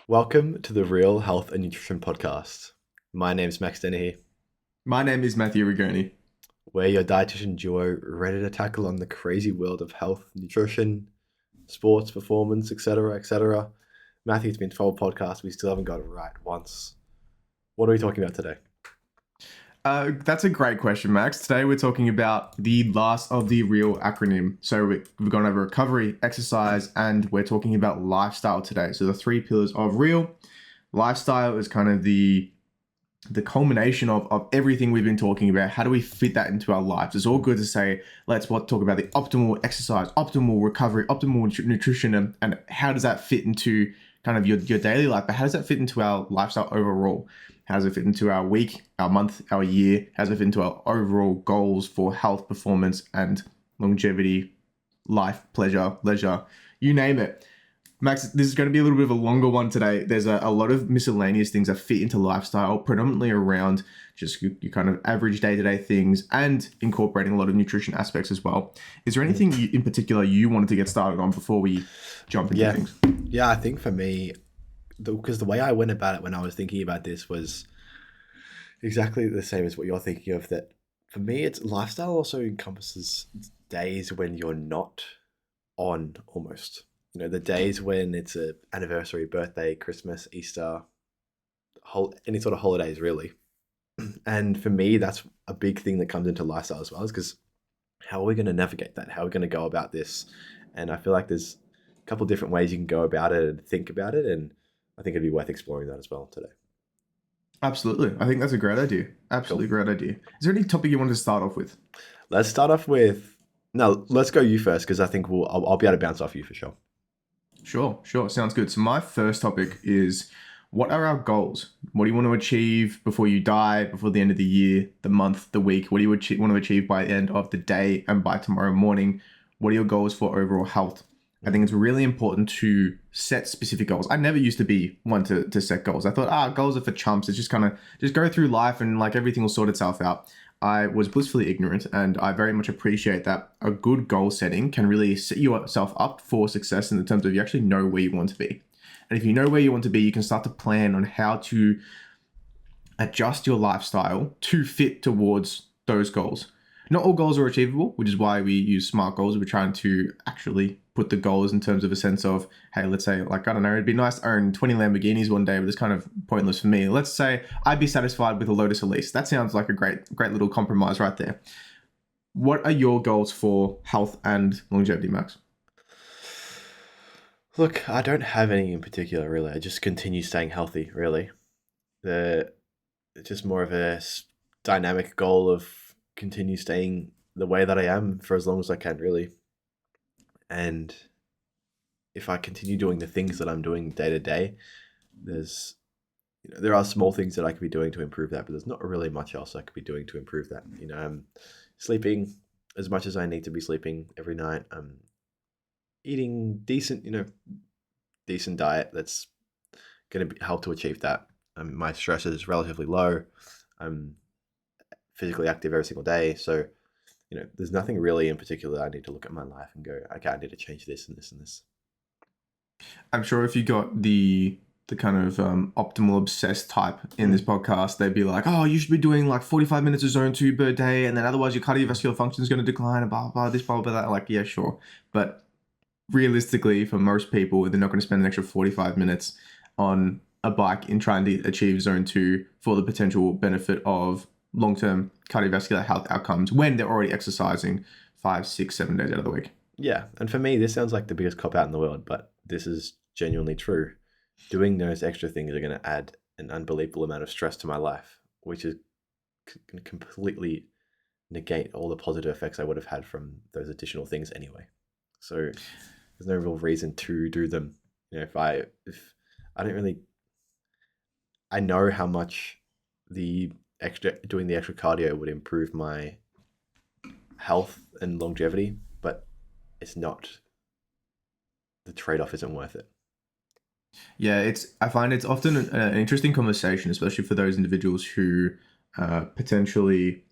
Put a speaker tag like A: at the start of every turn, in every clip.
A: Welcome to the Real Health and Nutrition Podcast. My name's Max Dennehy.
B: My name is Matthew Rigoni.
A: We're your dietitian duo ready to tackle on the crazy world of health, nutrition, sports, performance, etc., etc. Matthew, it's been 12 podcasts. We still haven't got it right once. What are we talking about today?
B: That's a great question, Max. Today we're talking about the last of the R.E.A.L acronym. So we've gone over recovery, exercise, and we're talking about lifestyle today. So the three pillars of R.E.A.L. Lifestyle is kind of the culmination of everything we've been talking about. How do we fit that into our lives? It's all good to say, let's talk about the optimal exercise, optimal recovery, optimal nutrition, and how does that fit into kind of your daily life? But how does that fit into our lifestyle overall? How does it fit into our week, our month, our year? How does it fit into our overall goals for health, performance, and longevity, life, pleasure, leisure, you name it. Max, this is going to be a little bit of a longer one today. There's a lot of miscellaneous things that fit into lifestyle, predominantly around just your kind of average day-to-day things and incorporating a lot of nutrition aspects as well. Is there anything in particular you wanted to get started on before we jump into things?
A: Yeah, I think for me, because the way I went about it when I was thinking about this was exactly the same as what you're thinking of, that for me, it's lifestyle also encompasses days when you're not on almost. You know, the days when it's an anniversary, birthday, Christmas, Easter, any sort of holidays, really. And for me, that's a big thing that comes into lifestyle as well, is because how are we going to navigate that? How are we going to go about this? And I feel like there's a couple different ways you can go about it and think about it. And I think it'd be worth exploring that as well today.
B: Absolutely. I think that's a great idea. Absolutely great idea. Is there any topic you wanted to start off with?
A: Let's start off with, no, let's go you first, because I think I'll be able to bounce off you for sure.
B: Sure. Sounds good. So my first topic is, what are our goals? What do you want to achieve before you die, before the end of the year, the month, the week? What do you want to achieve by the end of the day and by tomorrow morning? What are your goals for overall health? I think it's really important to set specific goals. I never used to be one to set goals. I thought, goals are for chumps. It's just kind of just go through life and like everything will sort itself out. I was blissfully ignorant, and I very much appreciate that a good goal setting can really set yourself up for success in the terms of you actually know where you want to be. And if you know where you want to be, you can start to plan on how to adjust your lifestyle to fit towards those goals. Not all goals are achievable, which is why we use SMART goals. We're trying to actually put the goals in terms of a sense of, hey, let's say, like, I don't know, it'd be nice to own 20 Lamborghinis one day, but it's kind of pointless for me. Let's say I'd be satisfied with a Lotus Elise. That sounds like a great little compromise right there. What are your goals for health and longevity, Max?
A: Look, I don't have any in particular, really. I just continue staying healthy, really. It's just more of a dynamic goal of continue staying the way that I am for as long as I can, really. And if I continue doing the things that I'm doing day to day, there are small things that I could be doing to improve that, but there's not really much else I could be doing to improve that. I'm sleeping as much as I need to be sleeping every night. I'm eating decent diet that's going to help to achieve that. My stress is relatively low. I'm physically active every single day, so there's nothing really in particular that I need to look at my life and go, okay, I need to change this and this and this.
B: I'm sure if you got the kind of optimal obsessed type in this podcast, they'd be like, oh, you should be doing like 45 minutes of zone 2 per day, and then otherwise your cardiovascular function is going to decline, and blah, blah, this, blah, blah, that. Like, yeah, sure. But realistically, for most people, they're not going to spend an extra 45 minutes on a bike in trying to achieve zone 2 for the potential benefit of long-term cardiovascular health outcomes when they're already exercising 5, 6, 7 days out of the week.
A: Yeah, and for me, this sounds like the biggest cop-out in the world, but this is genuinely true. Doing those extra things are going to add an unbelievable amount of stress to my life, which is going to completely negate all the positive effects I would have had from those additional things anyway. So there's no real reason to do them. If I don't really, I know how much doing the extra cardio would improve my health and longevity, but it's not, the trade-off isn't worth it.
B: Yeah, I find it's often an interesting conversation, especially for those individuals who potentially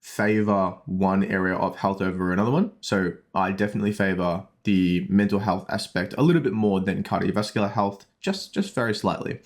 B: favor one area of health over another one. So I definitely favor the mental health aspect a little bit more than cardiovascular health, just very slightly.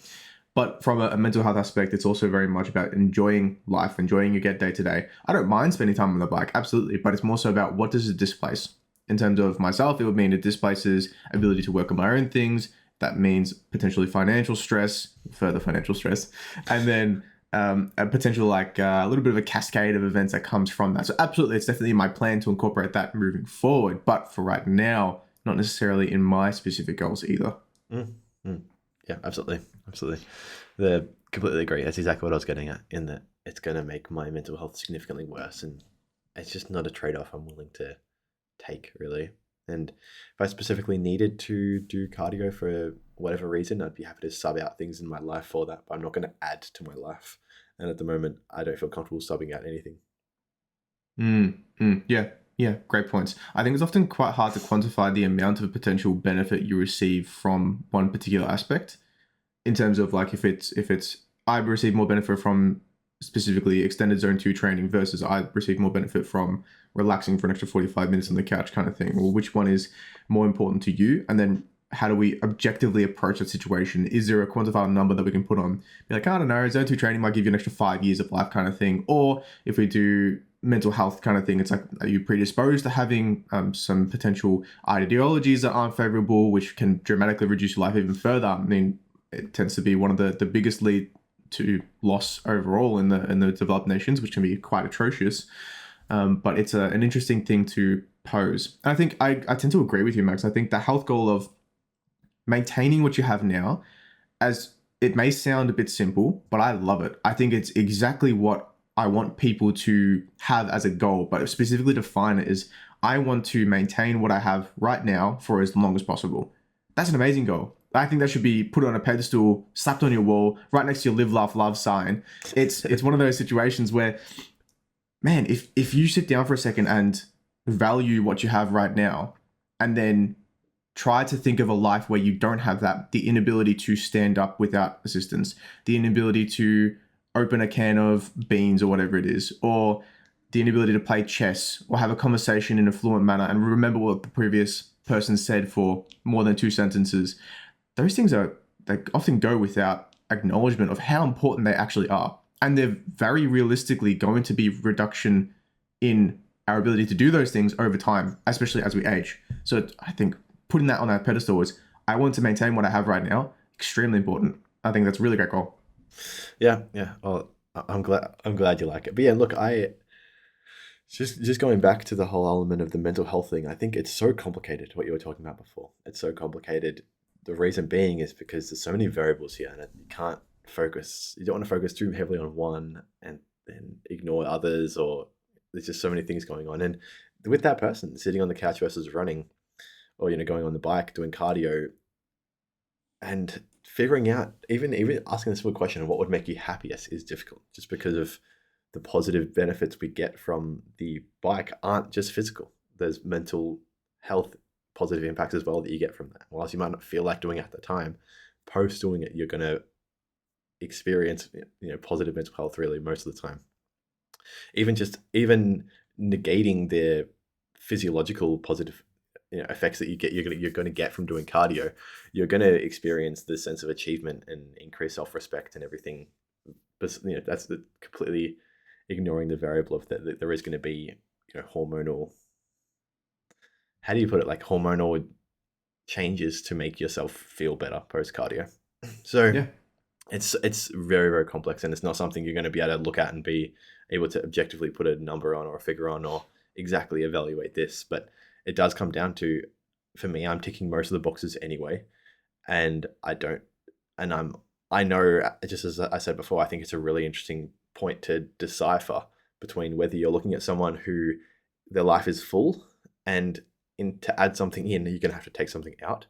B: But from a mental health aspect, it's also very much about enjoying life, enjoying your get day to day. I don't mind spending time on the bike, absolutely, but it's more so about what does it displace. In terms of myself, it would mean it displaces ability to work on my own things. That means potentially financial stress, further financial stress, and then a potential a little bit of a cascade of events that comes from that. So absolutely, it's definitely my plan to incorporate that moving forward. But for right now, not necessarily in my specific goals either.
A: Mm, mm. Yeah, absolutely. Absolutely. Completely agree. That's exactly what I was getting at, in that it's going to make my mental health significantly worse. And it's just not a trade off I'm willing to take, really. And if I specifically needed to do cardio for whatever reason, I'd be happy to sub out things in my life for that. But I'm not going to add to my life. And at the moment, I don't feel comfortable subbing out anything.
B: Yeah, yeah, great points. I think it's often quite hard to quantify the amount of potential benefit you receive from one particular aspect, in terms of like if it's I receive more benefit from specifically extended zone 2 training versus I receive more benefit from relaxing for an extra 45 minutes on the couch kind of thing, or which one is more important to you, and then how do we objectively approach that situation? Is there a quantifiable number that we can put on, be like, I don't know, zone 2 training might give you an extra 5 years of life kind of thing, or if we do mental health kind of thing, it's like, are you predisposed to having some potential ideologies that aren't favorable, which can dramatically reduce your life even further? I mean, it tends to be one of the biggest lead to loss overall in the developed nations, which can be quite atrocious. But it's an interesting thing to pose. And I think I tend to agree with you, Max. I think the health goal of maintaining what you have now, as it may sound a bit simple, but I love it. I think it's exactly what I want people to have as a goal, but specifically define it as I want to maintain what I have right now for as long as possible. That's an amazing goal. I think that should be put on a pedestal, slapped on your wall, right next to your live, laugh, love sign. It's one of those situations where, man, if you sit down for a second and value what you have right now, and then try to think of a life where you don't have that, the inability to stand up without assistance, the inability to open a can of beans or whatever it is, or the inability to play chess or have a conversation in a fluent manner and remember what the previous person said for more than 2 sentences. Those things they often go without acknowledgement of how important they actually are. And they're very realistically going to be reduction in our ability to do those things over time, especially as we age. So I think putting that on our pedestal is, I want to maintain what I have right now, extremely important. I think that's a really great goal.
A: Yeah, yeah. Well, I'm glad you like it. But yeah, look, I just going back to the whole element of the mental health thing. I think it's so complicated, what you were talking about before. It's so complicated. The reason being is because there's so many variables here, and you can't focus. You don't want to focus too heavily on one and then ignore others, or there's just so many things going on. And with that person sitting on the couch versus running, or going on the bike doing cardio, and figuring out, even asking the simple question of what would make you happiest is difficult, just because of the positive benefits we get from the bike aren't just physical. There's mental health positive impacts as well that you get from that. Whilst you might not feel like doing it at the time, post doing it, you're going to experience positive mental health really most of the time. Even negating the physiological positive effects that you're going to get from doing cardio, you're going to experience the sense of achievement and increased self-respect and everything. But that's completely ignoring the variable of that there is going to be hormonal, how do you put it, like hormonal changes to make yourself feel better post cardio. So
B: Yeah.
A: it's very, very complex, and it's not something you're going to be able to look at and be able to objectively put a number on or a figure on or exactly evaluate this. But it does come down to, for me, I'm ticking most of the boxes anyway, and I know, just as I said before, I think it's a really interesting point to decipher between whether you're looking at someone who their life is full, and to add something in, you're going to have to take something out,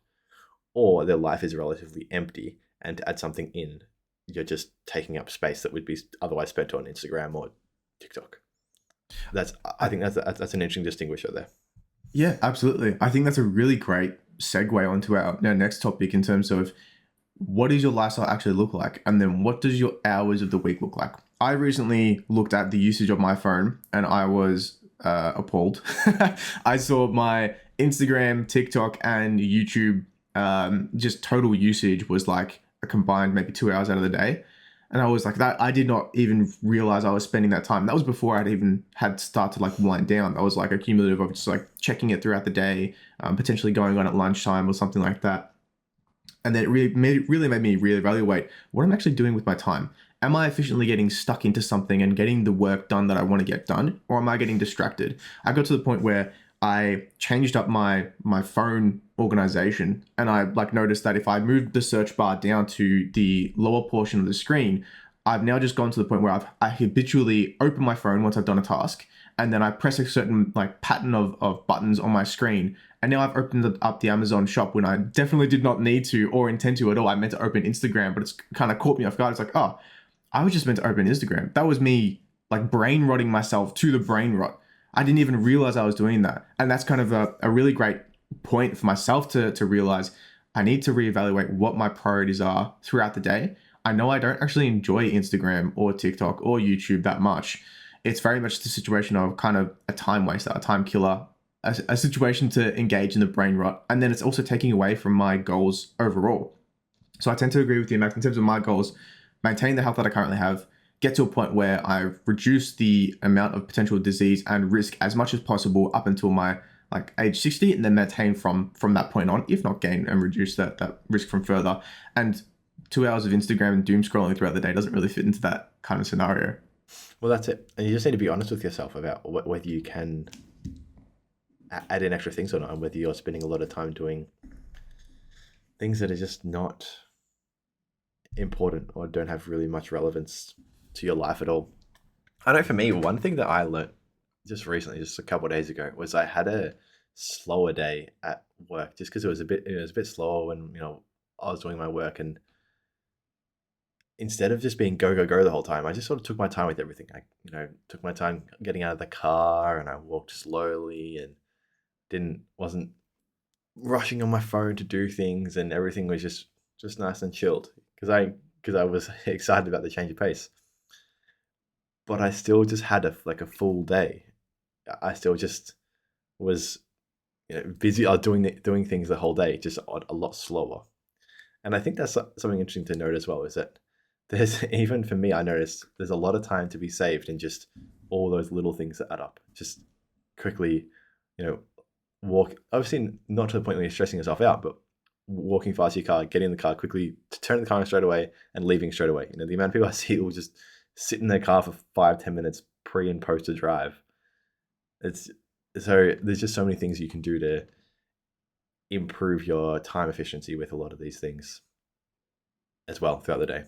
A: or their life is relatively empty, and to add something in, you're just taking up space that would be otherwise spent on Instagram or TikTok. I think that's an interesting distinguisher there.
B: Yeah, absolutely. I think that's a really great segue onto our next topic, in terms of what does your lifestyle actually look like? And then what does your hours of the week look like? I recently looked at the usage of my phone and I was appalled. I saw my Instagram, TikTok, and YouTube just total usage was like a combined maybe 2 hours out of the day. And I was like, that I did not even realize I was spending that time. That was before I'd even had started to like wind down. That was like a cumulative of just like checking it throughout the day, potentially going on at lunchtime or something like that. And then it really made me reevaluate what I'm actually doing with my time. Am I efficiently getting stuck into something and getting the work done that I want to get done, or am I getting distracted? I got to the point where I changed up my phone organization, and I like noticed that if I moved the search bar down to the lower portion of the screen, I've now just gone to the point where I habitually open my phone once I've done a task, and then I press a certain like pattern of buttons on my screen. And now I've opened up the Amazon shop when I definitely did not need to or intend to at all. I meant to open Instagram, but it's kind of caught me off guard. It's like, oh, I was just meant to open Instagram. That was me like brain rotting myself to the brain rot. I didn't even realize I was doing that. And that's kind of a really great point for myself to realize I need to reevaluate what my priorities are throughout the day. I know I don't actually enjoy Instagram or TikTok or YouTube that much. It's very much the situation of kind of a time waster, a time killer, a situation to engage in the brain rot. And then it's also taking away from my goals overall. So I tend to agree with you, Max, in terms of my goals, maintain the health that I currently have, get to a point where I've reduced the amount of potential disease and risk as much as possible up until my like age 60, and then maintain from that point on, if not gain and reduce that risk from further. And 2 hours of Instagram and doom scrolling throughout the day doesn't really fit into that kind of scenario.
A: Well, that's it. And you just need to be honest with yourself about whether you can add in extra things or not, and whether you're spending a lot of time doing things that are just not important or don't have really much relevance to your life at all. I know for me, one thing that I learned just recently, just a couple of days ago, was I had a slower day at work just because it was a bit slower when I was doing my work, and instead of just being go go go the whole time, I just sort of took my time with everything. I took my time getting out of the car, and I walked slowly and wasn't rushing on my phone to do things, and everything was just nice and chilled because I was excited about the change of pace. But I still just had a full day. I still just was busy. I was doing things the whole day, just a lot slower. And I think that's something interesting to note as well, is that there's, even for me, I noticed there's a lot of time to be saved in just all those little things that add up. Just quickly, walk, obviously not to the point where you're stressing yourself out, but walking fast your car, getting in the car quickly, turning the car on straight away and leaving straight away. The amount of people I see will just sit in their car for 5-10 minutes pre and post a drive. It's so there's just so many things you can do to improve your time efficiency with a lot of these things as well throughout the day.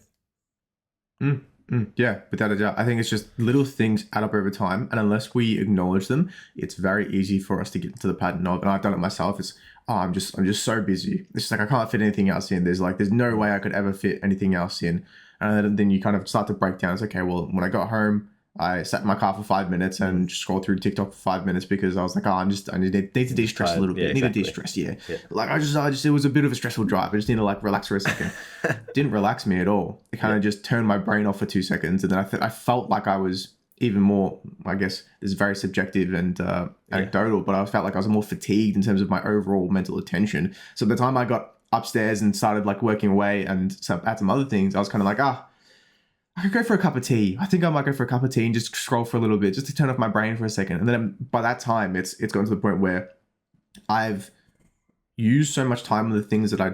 B: Yeah, without a doubt. I think it's just little things add up over time, and unless we acknowledge them, it's very easy for us to get into the pattern of. And I've done it myself. It's I'm just so busy. It's just like I can't fit anything else in. There's no way I could ever fit anything else in. And then you kind of start to break down. It's okay. Well, when I got home, I sat in my car for 5 minutes and just scrolled through TikTok for 5 minutes because I was like, I need to de-stress a little bit. I need to de-stress, yeah. Like I just, it was a bit of a stressful drive. I just need to relax for a second. Didn't relax me at all. It kind of just turned my brain off for 2 seconds, and then I felt like I was even more. I guess this is very subjective and anecdotal, but I felt like I was more fatigued in terms of my overall mental attention. So by the time I got upstairs and started working away and add some other things, I was kind of like, I could go for a cup of tea. I think I might go for a cup of tea and just scroll for a little bit, just to turn off my brain for a second. And then by that time, it's gotten to the point where I've used so much time on the things that I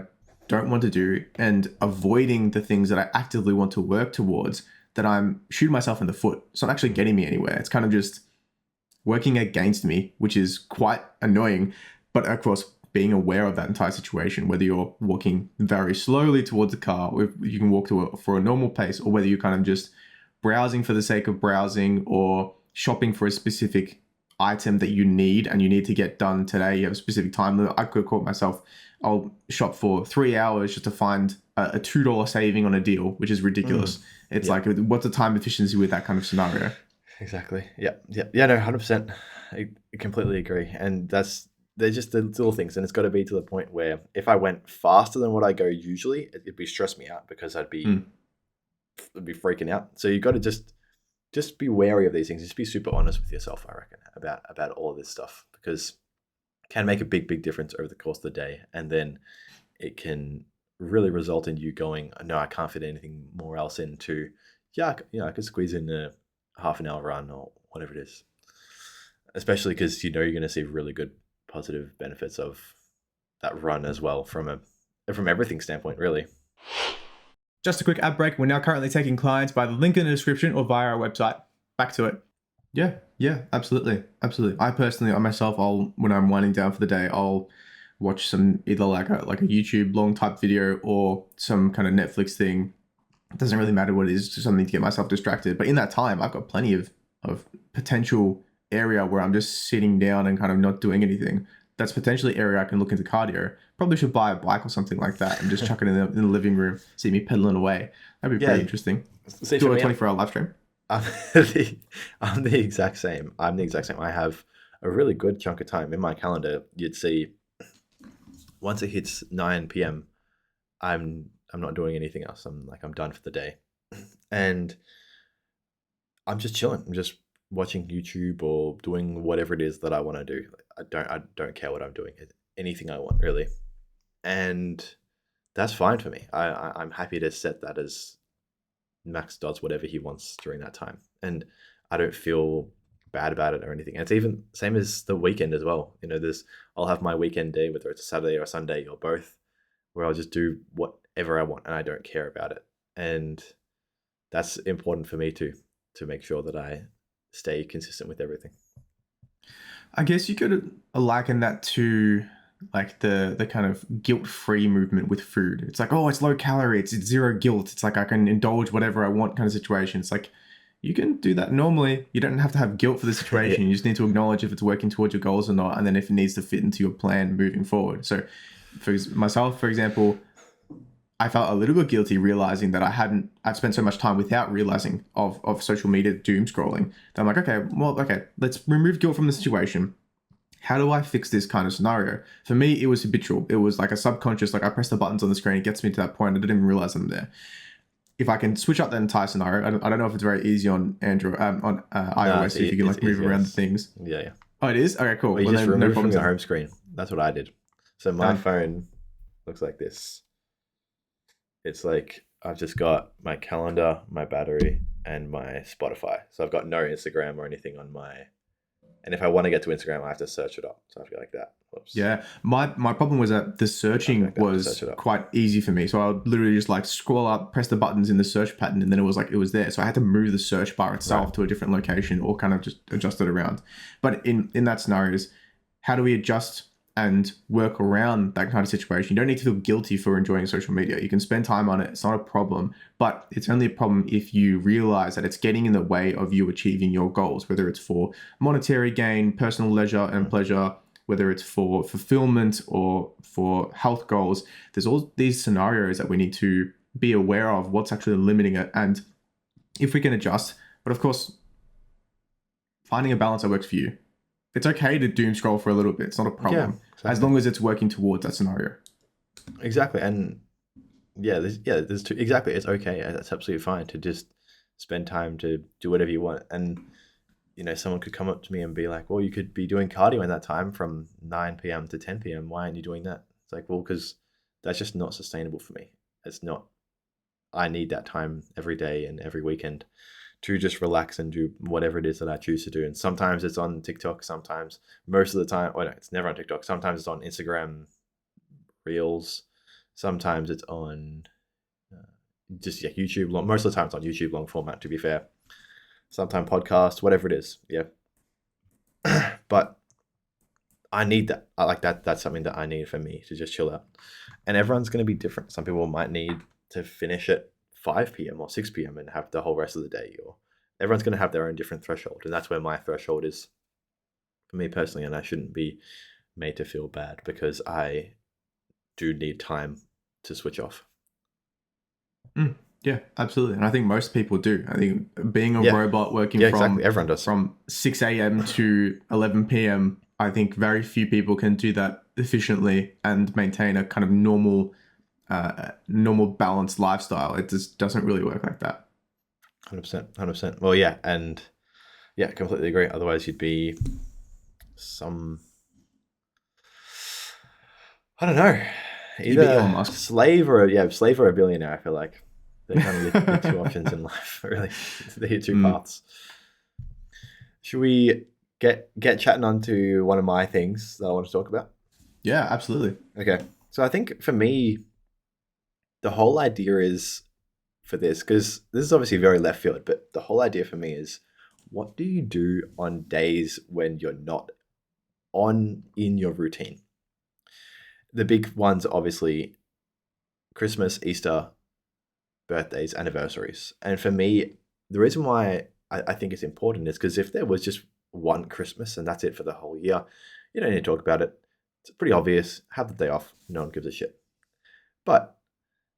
B: don't want to do and avoiding the things that I actively want to work towards, that I'm shooting myself in the foot. It's not actually getting me anywhere. It's kind of just working against me, which is quite annoying. But of course, being aware of that entire situation, whether you're walking very slowly towards a car, or you can walk for a normal pace, or whether you're kind of just browsing for the sake of browsing or shopping for a specific item that you need and you need to get done today. You have a specific time limit. I could caught myself, I'll shop for 3 hours just to find a $2 saving on a deal, which is ridiculous. It's like, what's the time efficiency with that kind of scenario?
A: Exactly. Yeah. No, 100%. I completely agree. And that's they're just the little things, and it's got to be to the point where if I went faster than what I go usually, it'd be stress me out because
B: Mm.
A: I'd be freaking out. So you got to just be wary of these things. Just be super honest with yourself, I reckon, about all this stuff, because it can make a big difference over the course of the day, and then it can really result in you going, no, I can't fit anything more else into. Yeah, I could squeeze in a half an hour run or whatever it is. Especially because you know you're going to see really good positive benefits of that run as well from everything standpoint, really.
B: Just a quick ad break. We're now currently taking clients by the link in the description or via our website. Back to it. Yeah, absolutely. I personally, myself, when I'm winding down for the day, I'll watch some either like a YouTube long type video or some kind of Netflix thing. It doesn't really matter what it is, just something to get myself distracted. But in that time, I've got plenty of potential area where I'm just sitting down and kind of not doing anything. That's potentially area I can look into cardio. Probably should buy a bike or something like that and just chuck it in the living room, see me pedaling away. That'd be pretty interesting.
A: See,
B: Do
A: for
B: a
A: me,
B: 24-hour live stream.
A: I'm the exact same. I have a really good chunk of time in my calendar. You'd see once it hits 9 p.m., I'm not doing anything else. I'm done for the day, and I'm just chilling. I'm just watching YouTube or doing whatever it is that I want to do. I don't care what I'm doing. Anything I want, really, and that's fine for me. I'm happy to set that as Max does whatever he wants during that time, and I don't feel bad about it or anything. And it's even same as the weekend as well. You know, I'll have my weekend day, whether it's a Saturday or a Sunday or both, where I'll just do whatever I want and I don't care about it. And that's important for me to make sure that I stay consistent with everything.
B: I guess you could liken that to like the kind of guilt-free movement with food. It's like, oh, it's low calorie, it's zero guilt. It's like I can indulge whatever I want kind of situation. It's like you can do that normally. You don't have to have guilt for the situation. You just need to acknowledge if it's working towards your goals or not, and then if it needs to fit into your plan moving forward. So for myself, for example, I felt a little bit guilty realizing that I've spent so much time without realizing of social media doom scrolling. That I'm like, okay, let's remove guilt from the situation. How do I fix this kind of scenario? For me, it was habitual. It was like a subconscious, like I press the buttons on the screen, it gets me to that point. I didn't even realize I'm there. If I can switch up that entire scenario, I don't know if it's very easy on Android, on iOS, if you can like move around the things.
A: Yeah.
B: Oh, it is? Okay, cool.
A: Well, you just remove it from your home screen. That's what I did. So my phone looks like this. It's like I've just got my calendar, my battery, and my Spotify. So I've got no Instagram or anything on my. And if I want to get to Instagram, I have to search it up. So I feel like that. Whoops.
B: Yeah, my problem was that the searching was quite easy for me. So I would literally just like scroll up, press the buttons in the search pattern, and then it was there. So I had to move the search bar itself to a different location or kind of just adjust it around. But in that scenario is how do we adjust and work around that kind of situation? You don't need to feel guilty for enjoying social media. You can spend time on it. It's not a problem, but it's only a problem if you realize that it's getting in the way of you achieving your goals, whether it's for monetary gain, personal leisure and pleasure, whether it's for fulfillment or for health goals. There's all these scenarios that we need to be aware of what's actually limiting it. And if we can adjust, but of course, finding a balance that works for you. It's okay to doom scroll for a little bit. It's not a problem. Yeah, exactly. As long as it's working towards that scenario.
A: Exactly. And there's two. Exactly. It's okay. That's absolutely fine to just spend time to do whatever you want. And, you know, someone could come up to me and be like, well, you could be doing cardio in that time from 9 p.m. to 10 p.m. Why aren't you doing that? It's like, well, because that's just not sustainable for me. It's not, I need that time every day and every weekend to just relax and do whatever it is that I choose to do. And sometimes it's on TikTok, sometimes most of the time, no, it's never on TikTok. Sometimes it's on Instagram Reels. Sometimes it's on just YouTube long. Most of the time it's on YouTube long format, to be fair. Sometimes podcast, whatever it is. Yeah. But I need that. I like that. That's something that I need for me to just chill out. And everyone's going to be different. Some people might need to finish at 5 p.m. or 6 p.m. and have the whole rest of the day. Or everyone's going to have their own different threshold. And that's where my threshold is for me personally. And I shouldn't be made to feel bad because I do need time to switch off.
B: Yeah, absolutely. And I think most people do. I think being a robot working
A: exactly. Everyone does.
B: From 6 a.m. to 11 p.m., I think very few people can do that efficiently and maintain a kind of normal balanced lifestyle. It just doesn't really work like that.
A: 100%, 100%. Well, yeah, and yeah, completely agree. Otherwise, you'd be some, I don't know,
B: You'd be
A: either
B: Elon Musk.
A: slave or a billionaire. I feel like they're kind of your two options in life, really. They're your two
B: Mm,
A: paths. Should we get chatting on to one of my things that I want to talk about?
B: yeah, absolutely.
A: Okay. So I think for me, the whole idea is for this, because this is obviously very left field, but the whole idea for me is what do you do on days when you're not on in your routine? The big ones are obviously Christmas, Easter, birthdays, anniversaries. And for me, the reason why I think it's important is because if there was just one Christmas and that's it for the whole year, you don't need to talk about it. It's pretty obvious. Have the day off. No one gives a shit. But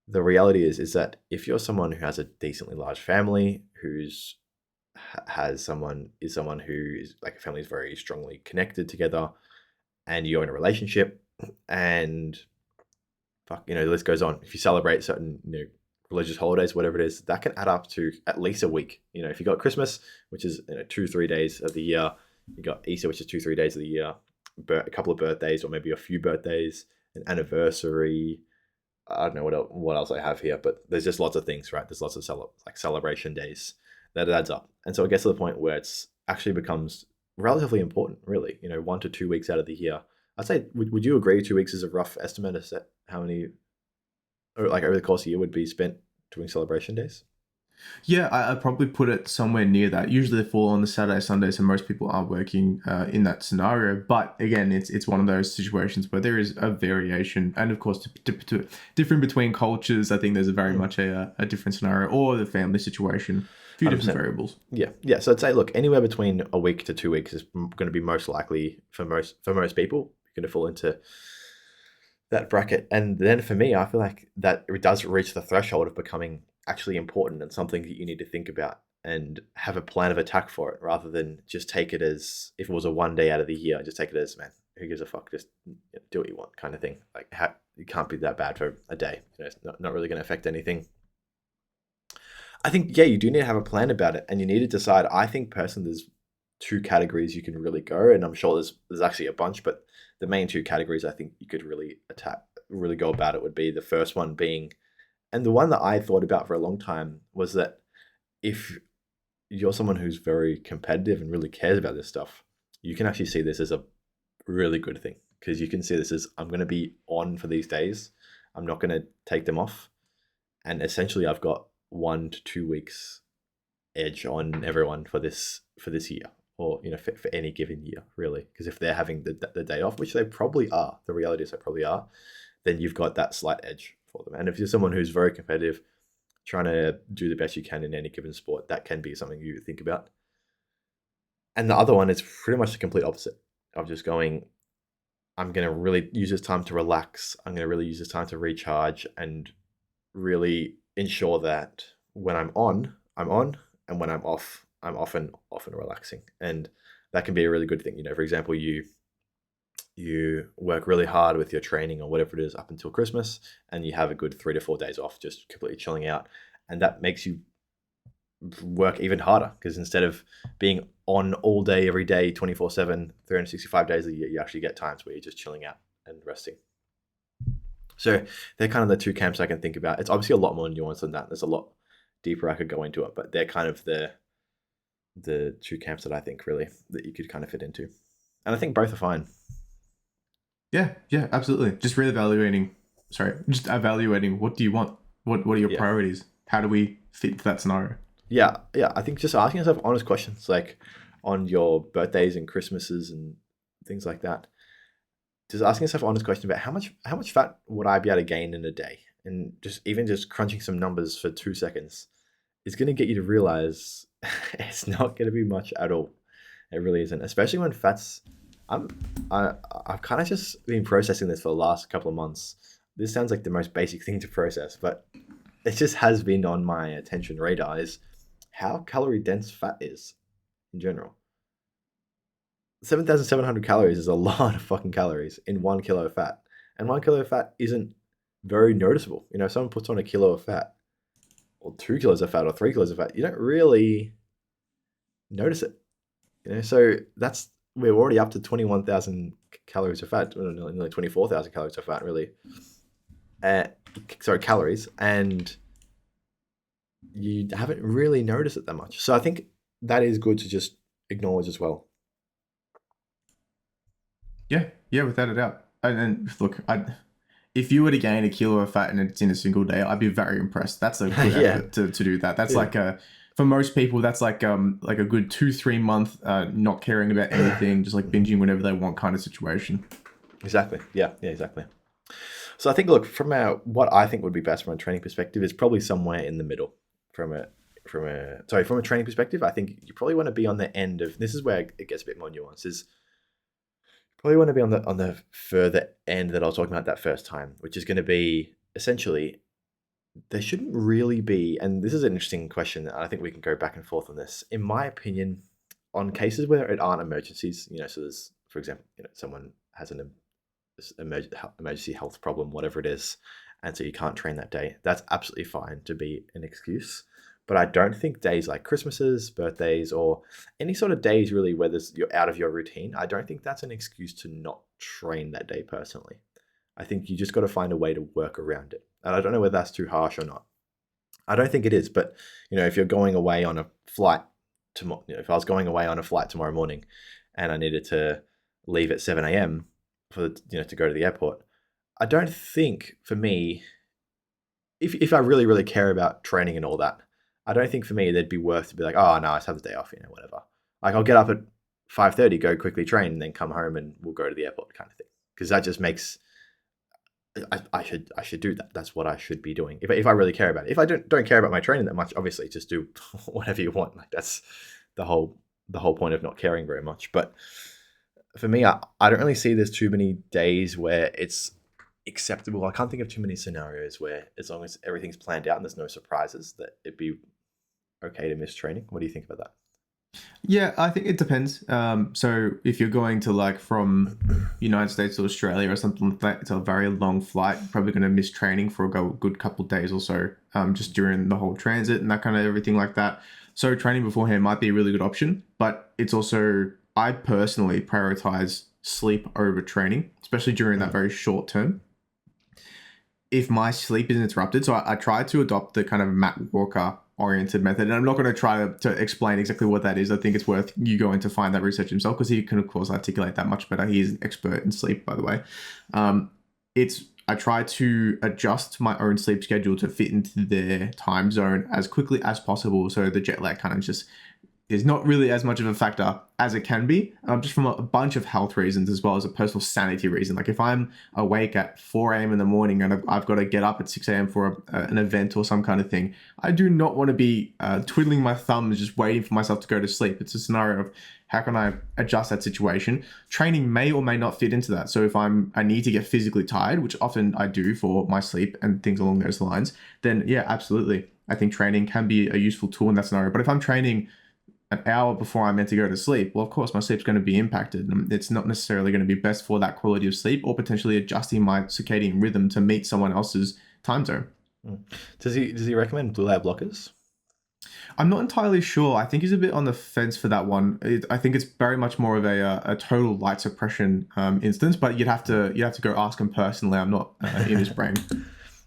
A: the reality is that if you're someone who has a decently large family, who's has someone is someone who is like a family is very strongly connected together, and you're in a relationship, and fuck, the list goes on. If you celebrate certain, religious holidays, whatever it is, that can add up to at least a week. If you got Christmas, which is 2-3 days of the year, you got Easter, which is 2-3 days of the year, a couple of birthdays or maybe a few birthdays, an anniversary. I don't know what else I have here, but there's just lots of things, right? There's lots of celebration days that it adds up, and so it gets to the point where it's actually becomes relatively important, really. 1 to 2 weeks out of the year. I'd say, would you agree 2 weeks is a rough estimate of how many, or like over the course of the year, would be spent doing celebration days?
B: Yeah, I'd probably put it somewhere near that. Usually they fall on the Saturday, Sunday, so most people are working in that scenario. But again, it's one of those situations where there is a variation, and of course, to different between cultures. I think there's a very
A: Mm,
B: much a different scenario, or the family situation, a few different
A: 100%.
B: variables.
A: Yeah, yeah. So I'd say, look, anywhere between a week to 2 weeks is going to be most likely for most people. You're going to fall into that bracket. And then for me, I feel like that it does reach the threshold of becoming actually important and something that you need to think about and have a plan of attack for it, rather than just take it as if it was a 1 day out of the year, just take it as, man, who gives a fuck, just do what you want kind of thing. Like, it can't be that bad for a day. It's not really going to affect anything. I think, yeah, you do need to have a plan about it, and you need to decide. I think personally, there's two categories you can really go, and I'm sure there's actually a bunch, but the main two categories I think you could really really go about it would be the first one being, and the one that I thought about for a long time was that if you're someone who's very competitive and really cares about this stuff, you can actually see this as a really good thing, because you can see this as, I'm going to be on for these days. I'm not going to take them off, and essentially I've got 1 to 2 weeks edge on everyone for this year, or for any given year, really. Because if they're having the day off, which they probably are, the reality is they probably are, then you've got that slight edge for them. And if you're someone who's very competitive, trying to do the best you can in any given sport, that can be something you think about. And the other one is pretty much the complete opposite of just going, I'm going to really use this time to relax. I'm going to really use this time to recharge and really ensure that when I'm on, and when I'm off, I'm often relaxing. And that can be a really good thing. For example, you work really hard with your training or whatever it is up until Christmas, and you have a good 3 to 4 days off, just completely chilling out, and that makes you work even harder, because instead of being on all day, every day, 24/7, 365 days a year, you actually get times where you're just chilling out and resting. So they're kind of the two camps I can think about. It's obviously a lot more nuanced than that. There's a lot deeper I could go into it, but they're kind of the two camps that I think really that you could kind of fit into. And I think both are fine.
B: Yeah, yeah, absolutely. Just evaluating what do you want? What are your
A: Yeah.
B: priorities? How do we fit into that scenario?
A: Yeah. Yeah. I think just asking yourself honest questions, like on your birthdays and Christmases and things like that. Just asking yourself honest questions about how much fat would I be able to gain in a day? And just crunching some numbers for 2 seconds is going to get you to realize it's not going to be much at all. It really isn't, especially when fats. I'm I've kind of just been processing this for the last couple of months. This sounds like the most basic thing to process, but it just has been on my attention radar, is how calorie dense fat is in general. 7,700 calories is a lot of fucking calories in 1 kilo of fat. And 1 kilo of fat isn't very noticeable. You know, if someone puts on a kilo of fat, or 2 kilos of fat, or 3 kilos of fat, you don't really notice it. You know, so we're already up to 21,000 calories of fat, nearly 24,000 calories of fat, really. Uh, sorry, calories, and you haven't really noticed it that much. So I think that is good to just acknowledge as well.
B: Yeah, yeah, without a doubt. And look, if you were to gain a kilo of fat and it's in a single day, I'd be very impressed. That's a good
A: Yeah,
B: effort to do that. That's
A: yeah,
B: like for most people, that's like a good 2-3 month not caring about anything, just like binging whenever they want kind of situation.
A: exactly. Yeah, yeah, exactly. So I think, look, what I think would be best from a training perspective is probably somewhere in the middle. From a from a training perspective, I think you probably want to be on the end of this is where it gets a bit more nuanced. Is probably want to be on the further end that I was talking about that first time, which is going to be essentially there shouldn't really be, and this is an interesting question. I think we can go back and forth on this. In my opinion, on cases where it aren't emergencies, so there's, for example, someone has an emergency health problem, whatever it is, and so you can't train that day. That's absolutely fine to be an excuse. But I don't think days like Christmases, birthdays, or any sort of days really where you're out of your routine, I don't think that's an excuse to not train that day personally. I think you just got to find a way to work around it. And I don't know whether that's too harsh or not. I don't think it is, but if you're going away on a flight tomorrow, if I was going away on a flight tomorrow morning, and I needed to leave at 7 a.m. for to go to the airport, I don't think for me, if I really really care about training and all that, I don't think for me they'd be worth to be like, oh no, I just have the day off, whatever. Like I'll get up at 5:30, go quickly train, and then come home and we'll go to the airport kind of thing. Because that just makes I should do that. That's what I should be doing. If I really care about it. If I don't care about my training that much, obviously just do whatever you want. Like that's the whole point of not caring very much. But for me, I don't really see there's too many days where it's acceptable. I can't think of too many scenarios where as long as everything's planned out and there's no surprises, that it'd be okay to miss training. What do you think about that?
B: Yeah, I think it depends. So if you're going to like from United States to Australia or something like that, it's a very long flight. Probably going to miss training for a good couple of days or so, just during the whole transit and that kind of everything like that. So training beforehand might be a really good option, but it's also I personally prioritize sleep over training, especially during that
A: Mm.
B: very short term. If my sleep is interrupted, so I try to adopt the kind of Matt Walker oriented method, and I'm not going to try to explain exactly what that is. I think it's worth you going to find that research himself because he can of course articulate that much better. He is an expert in sleep, by the way. It's I try to adjust my own sleep schedule to fit into their time zone as quickly as possible, so the jet lag kind of just is not really as much of a factor as it can be, just from a bunch of health reasons as well as a personal sanity reason. Like if I'm awake at 4 a.m. in the morning and I've got to get up at 6 a.m. for an event or some kind of thing, I do not want to be twiddling my thumbs just waiting for myself to go to sleep. It's a scenario of how can I adjust that situation? Training may or may not fit into that. So if I need to get physically tired, which often I do for my sleep and things along those lines, then yeah, absolutely. I think training can be a useful tool in that scenario. But if I'm training an hour before I'm meant to go to sleep, well, of course, my sleep's going to be impacted. And it's not necessarily going to be best for that quality of sleep or potentially adjusting my circadian rhythm to meet someone else's time zone.
A: Mm. Does he recommend blue light blockers?
B: I'm not entirely sure. I think he's a bit on the fence for that one. I think it's very much more of a total light suppression instance, but you'd have to go ask him personally. I'm not in his brain.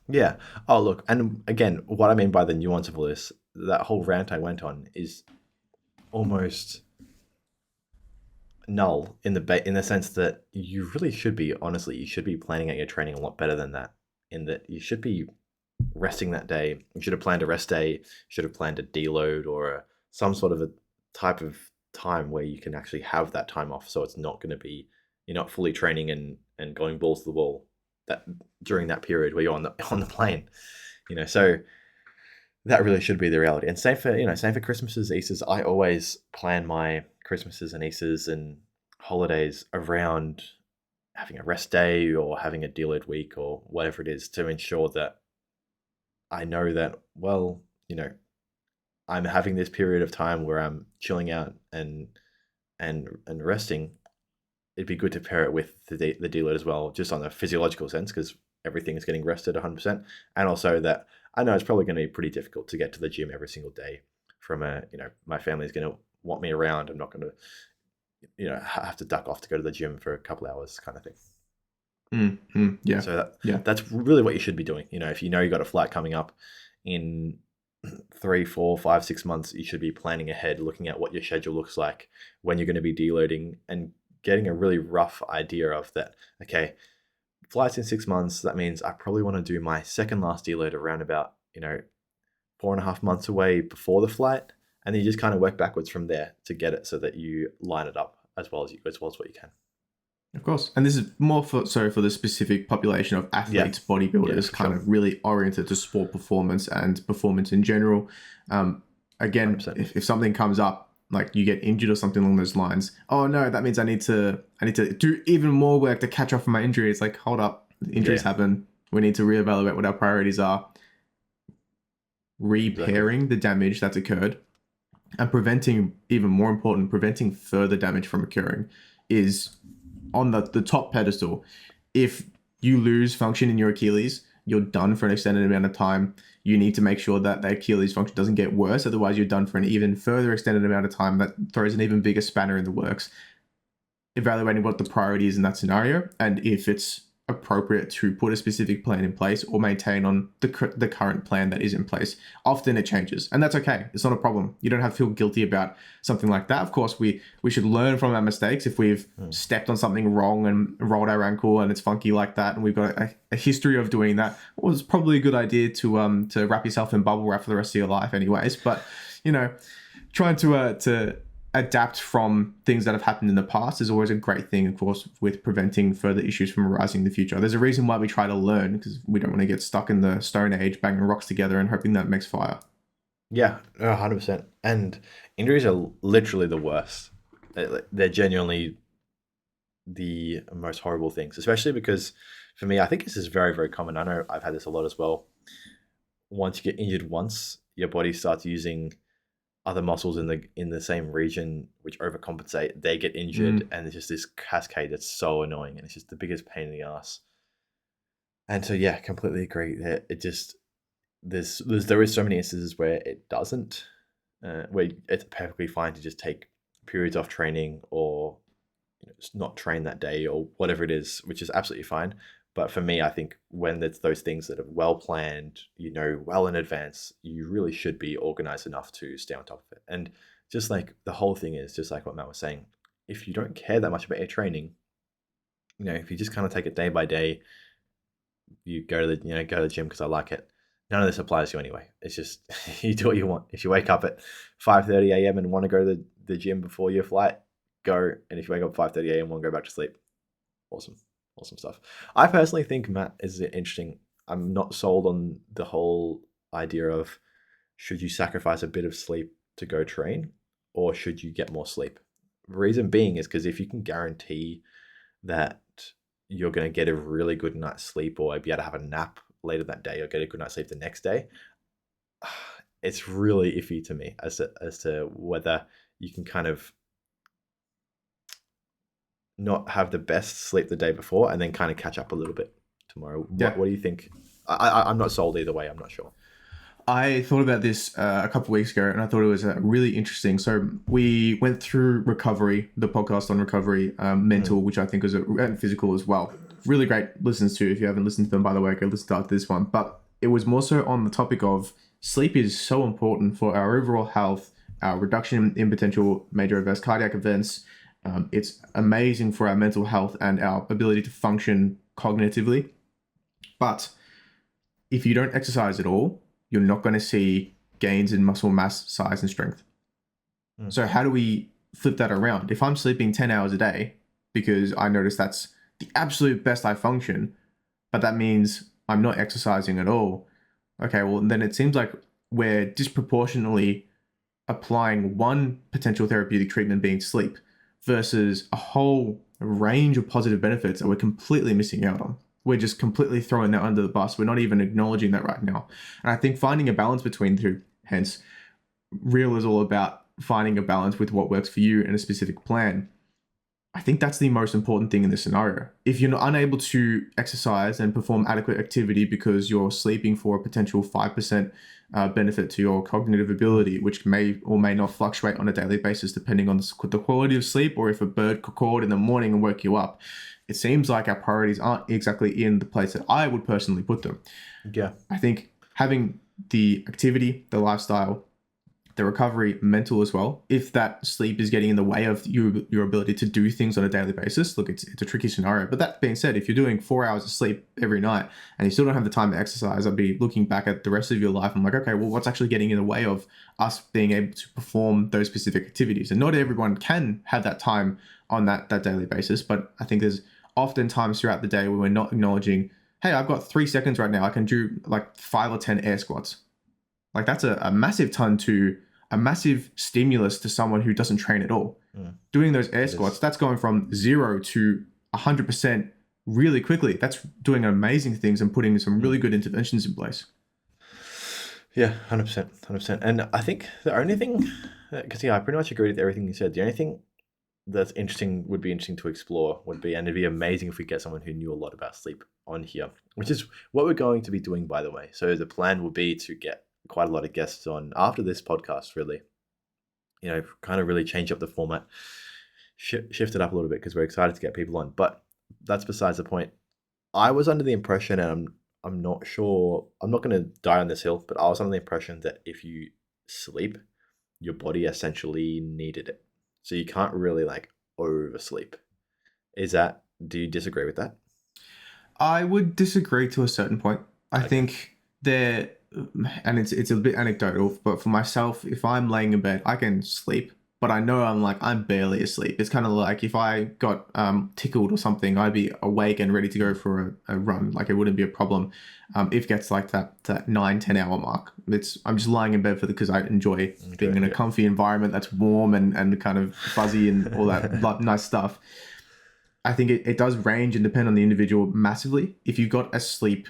A: Yeah. Oh, look, and again, what I mean by the nuance of all this, that whole rant I went on is almost null in the sense that you really should be, honestly, you should be planning out your training a lot better than that. In that you should be resting that day. You should have planned a rest day. You should have planned a deload or some sort of a type of time where you can actually have that time off. So it's not going to be you're not fully training and going balls to the wall that during that period where you're on the on the plane. So that really should be the reality. And same for Christmases, Easters. I always plan my Christmases and Easters and holidays around having a rest day or having a deload week or whatever it is to ensure that I know that, well, I'm having this period of time where I'm chilling out and resting, it'd be good to pair it with the deload as well, just on a physiological sense, because everything is getting rested 100%, and also that I know it's probably going to be pretty difficult to get to the gym every single day. From a my family's going to want me around. I'm not going to have to duck off to go to the gym for a couple hours, kind of thing.
B: Yeah.
A: So
B: Yeah.
A: that's really what you should be doing. If you got a flight coming up in 3, 4, 5, 6 months, you should be planning ahead, looking at what your schedule looks like, when you're going to be deloading, and getting a really rough idea of that. Okay, flight's in 6 months. That means I probably want to do my second last deload around about 4.5 months away before the flight, and then you just kind of work backwards from there to get it so that you line it up as well as what you can.
B: Of course. And this is more for the specific population of athletes, bodybuilders, kind of really oriented to sport performance and performance in general. Again, if something comes up, like you get injured or something along those lines, oh no, that means I need to do even more work to catch up from my injury. It's like, hold up, injuries happen. We need to reevaluate what our priorities are. Repairing the damage that's occurred and even more important, preventing further damage from occurring is on the top pedestal. If you lose function in your Achilles, you're done for an extended amount of time. You need to make sure that the Achilles function doesn't get worse. Otherwise, you're done for an even further extended amount of time. That throws an even bigger spanner in the works. Evaluating what the priority is in that scenario, and if it's appropriate to put a specific plan in place or maintain on the current plan that is in place. Often it changes, and that's okay. It's not a problem. You don't have to feel guilty about something like that. Of course, we should learn from our mistakes. If we've stepped on something wrong and rolled our ankle and it's funky like that, and we've got a history of doing that, well, it's probably a good idea to wrap yourself in bubble wrap for the rest of your life anyways. But trying to adapt from things that have happened in the past is always a great thing, of course, with preventing further issues from arising in the future. There's a reason why we try to learn, because we don't want to get stuck in the Stone Age, banging rocks together and hoping that makes fire.
A: Yeah, 100%. And injuries are literally the worst. They're genuinely the most horrible things, especially because for me, I think this is very, very common. I know I've had this a lot as well. Once you get injured once, your body starts using other muscles in the same region which overcompensate. They get injured, and it's just this cascade that's so annoying, and it's just the biggest pain in the ass. And so yeah, completely agree that it just there is so many instances where it doesn't, where it's perfectly fine to just take periods off training, or just not train that day, or whatever it is, which is absolutely fine. But for me, I think when it's those things that are well planned, well in advance, you really should be organized enough to stay on top of it. And just like the whole thing is, just like what Matt was saying, if you don't care that much about your training, if you just kind of take it day by day, you go to the gym because I like it. None of this applies to you anyway. It's just you do what you want. If you wake up at 5:30 a.m. and want to go to the gym before your flight, go. And if you wake up at 5:30 a.m. and want to go back to sleep, awesome stuff. I personally think, Matt, is interesting. I'm not sold on the whole idea of should you sacrifice a bit of sleep to go train, or should you get more sleep? Reason being is because if you can guarantee that you're going to get a really good night's sleep, or be able to have a nap later that day, or get a good night's sleep the next day, it's really iffy to me as to whether you can kind of not have the best sleep the day before and then kind of catch up a little bit tomorrow.
B: Yeah.
A: What do you think? I'm not sold either way. I'm not sure.
B: I thought about this a couple of weeks ago, and I thought it was really interesting. So we went through recovery, the podcast on recovery, mental, which I think was and physical as well. Really great listens to. If you haven't listened to them, by the way, go listen to this one. But it was more so on the topic of sleep is so important for our overall health, our reduction in potential major adverse cardiac events. It's amazing for our mental health and our ability to function cognitively. But if you don't exercise at all, you're not going to see gains in muscle mass, size, and strength. So how do we flip that around? If I'm sleeping 10 hours a day because I notice that's the absolute best I function, but that means I'm not exercising at all, okay, well, then it seems like we're disproportionately applying one potential therapeutic treatment being sleep versus a whole range of positive benefits that we're completely missing out on. We're just completely throwing that under the bus. We're not even acknowledging that right now. And I think finding a balance between the two, hence, R.E.A.L is all about finding a balance with what works for you and a specific plan. I think that's the most important thing in this scenario. If you're unable to exercise and perform adequate activity because you're sleeping for a potential 5% benefit to your cognitive ability, which may or may not fluctuate on a daily basis depending on the quality of sleep, or if a bird called in the morning and woke you up, it seems like our priorities aren't exactly in the place that I would personally put them.
A: Yeah.
B: I think having the activity, the lifestyle, the recovery, mental as well. If that sleep is getting in the way of your ability to do things on a daily basis, look, it's a tricky scenario. But that being said, if you're doing 4 hours of sleep every night and you still don't have the time to exercise, I'd be looking back at the rest of your life. I'm like, okay, well, what's actually getting in the way of us being able to perform those specific activities? And not everyone can have that time on that daily basis. But I think there's often times throughout the day where we're not acknowledging, hey, I've got 3 seconds right now. I can do like 5 or 10 air squats. Like that's a massive a massive stimulus to someone who doesn't train at all. Doing those air squats, that's going from 0 to 100% really quickly. That's doing amazing things and putting some really good interventions in place.
A: Yeah, 100%, 100%. And I think the only thing, because I pretty much agree with everything you said. The only thing that's would be interesting to explore would be, and it'd be amazing if we get someone who knew a lot about sleep on here, which is what we're going to be doing, by the way. So the plan will be to get quite a lot of guests on after this podcast, really, kind of really change up the format, shift it up a little bit, because we're excited to get people on. But that's besides the point. I was under the impression, and I'm not sure, I'm not going to die on this hill, but I was under the impression that if you sleep, your body essentially needed it. So you can't really like oversleep. Do you disagree with that?
B: I would disagree to a certain point. I think there, and it's a bit anecdotal, but for myself, if I'm laying in bed, I can sleep, but I know I'm barely asleep. It's kind of like if I got tickled or something, I'd be awake and ready to go for a run. Like it wouldn't be a problem. If it gets like that 9-10 hour mark, I'm just lying in bed because I enjoy being in a comfy environment that's warm and kind of fuzzy and all that nice stuff. I think it does range and depend on the individual massively. If you've got a sleep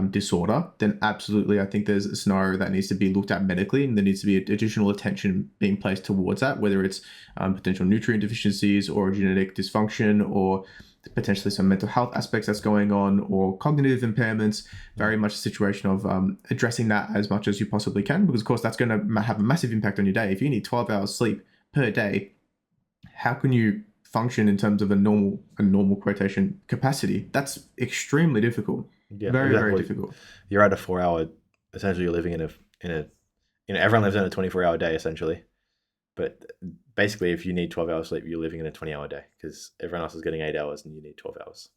B: disorder, then absolutely, I think there's a scenario that needs to be looked at medically, and there needs to be additional attention being placed towards that, whether it's potential nutrient deficiencies or genetic dysfunction or potentially some mental health aspects that's going on or cognitive impairments. Very much a situation of addressing that as much as you possibly can, because of course that's going to have a massive impact on your day. If you need 12 hours sleep per day, how can you function in terms of a normal quotation capacity? That's extremely difficult.
A: Yeah,
B: Very,
A: exactly.
B: very difficult.
A: You're at a 4 hour. Essentially, you're living in a everyone lives in a 24-hour day essentially, but basically, if you need 12 hours sleep, you're living in a 20-hour day because everyone else is getting 8 hours and you need 12 hours.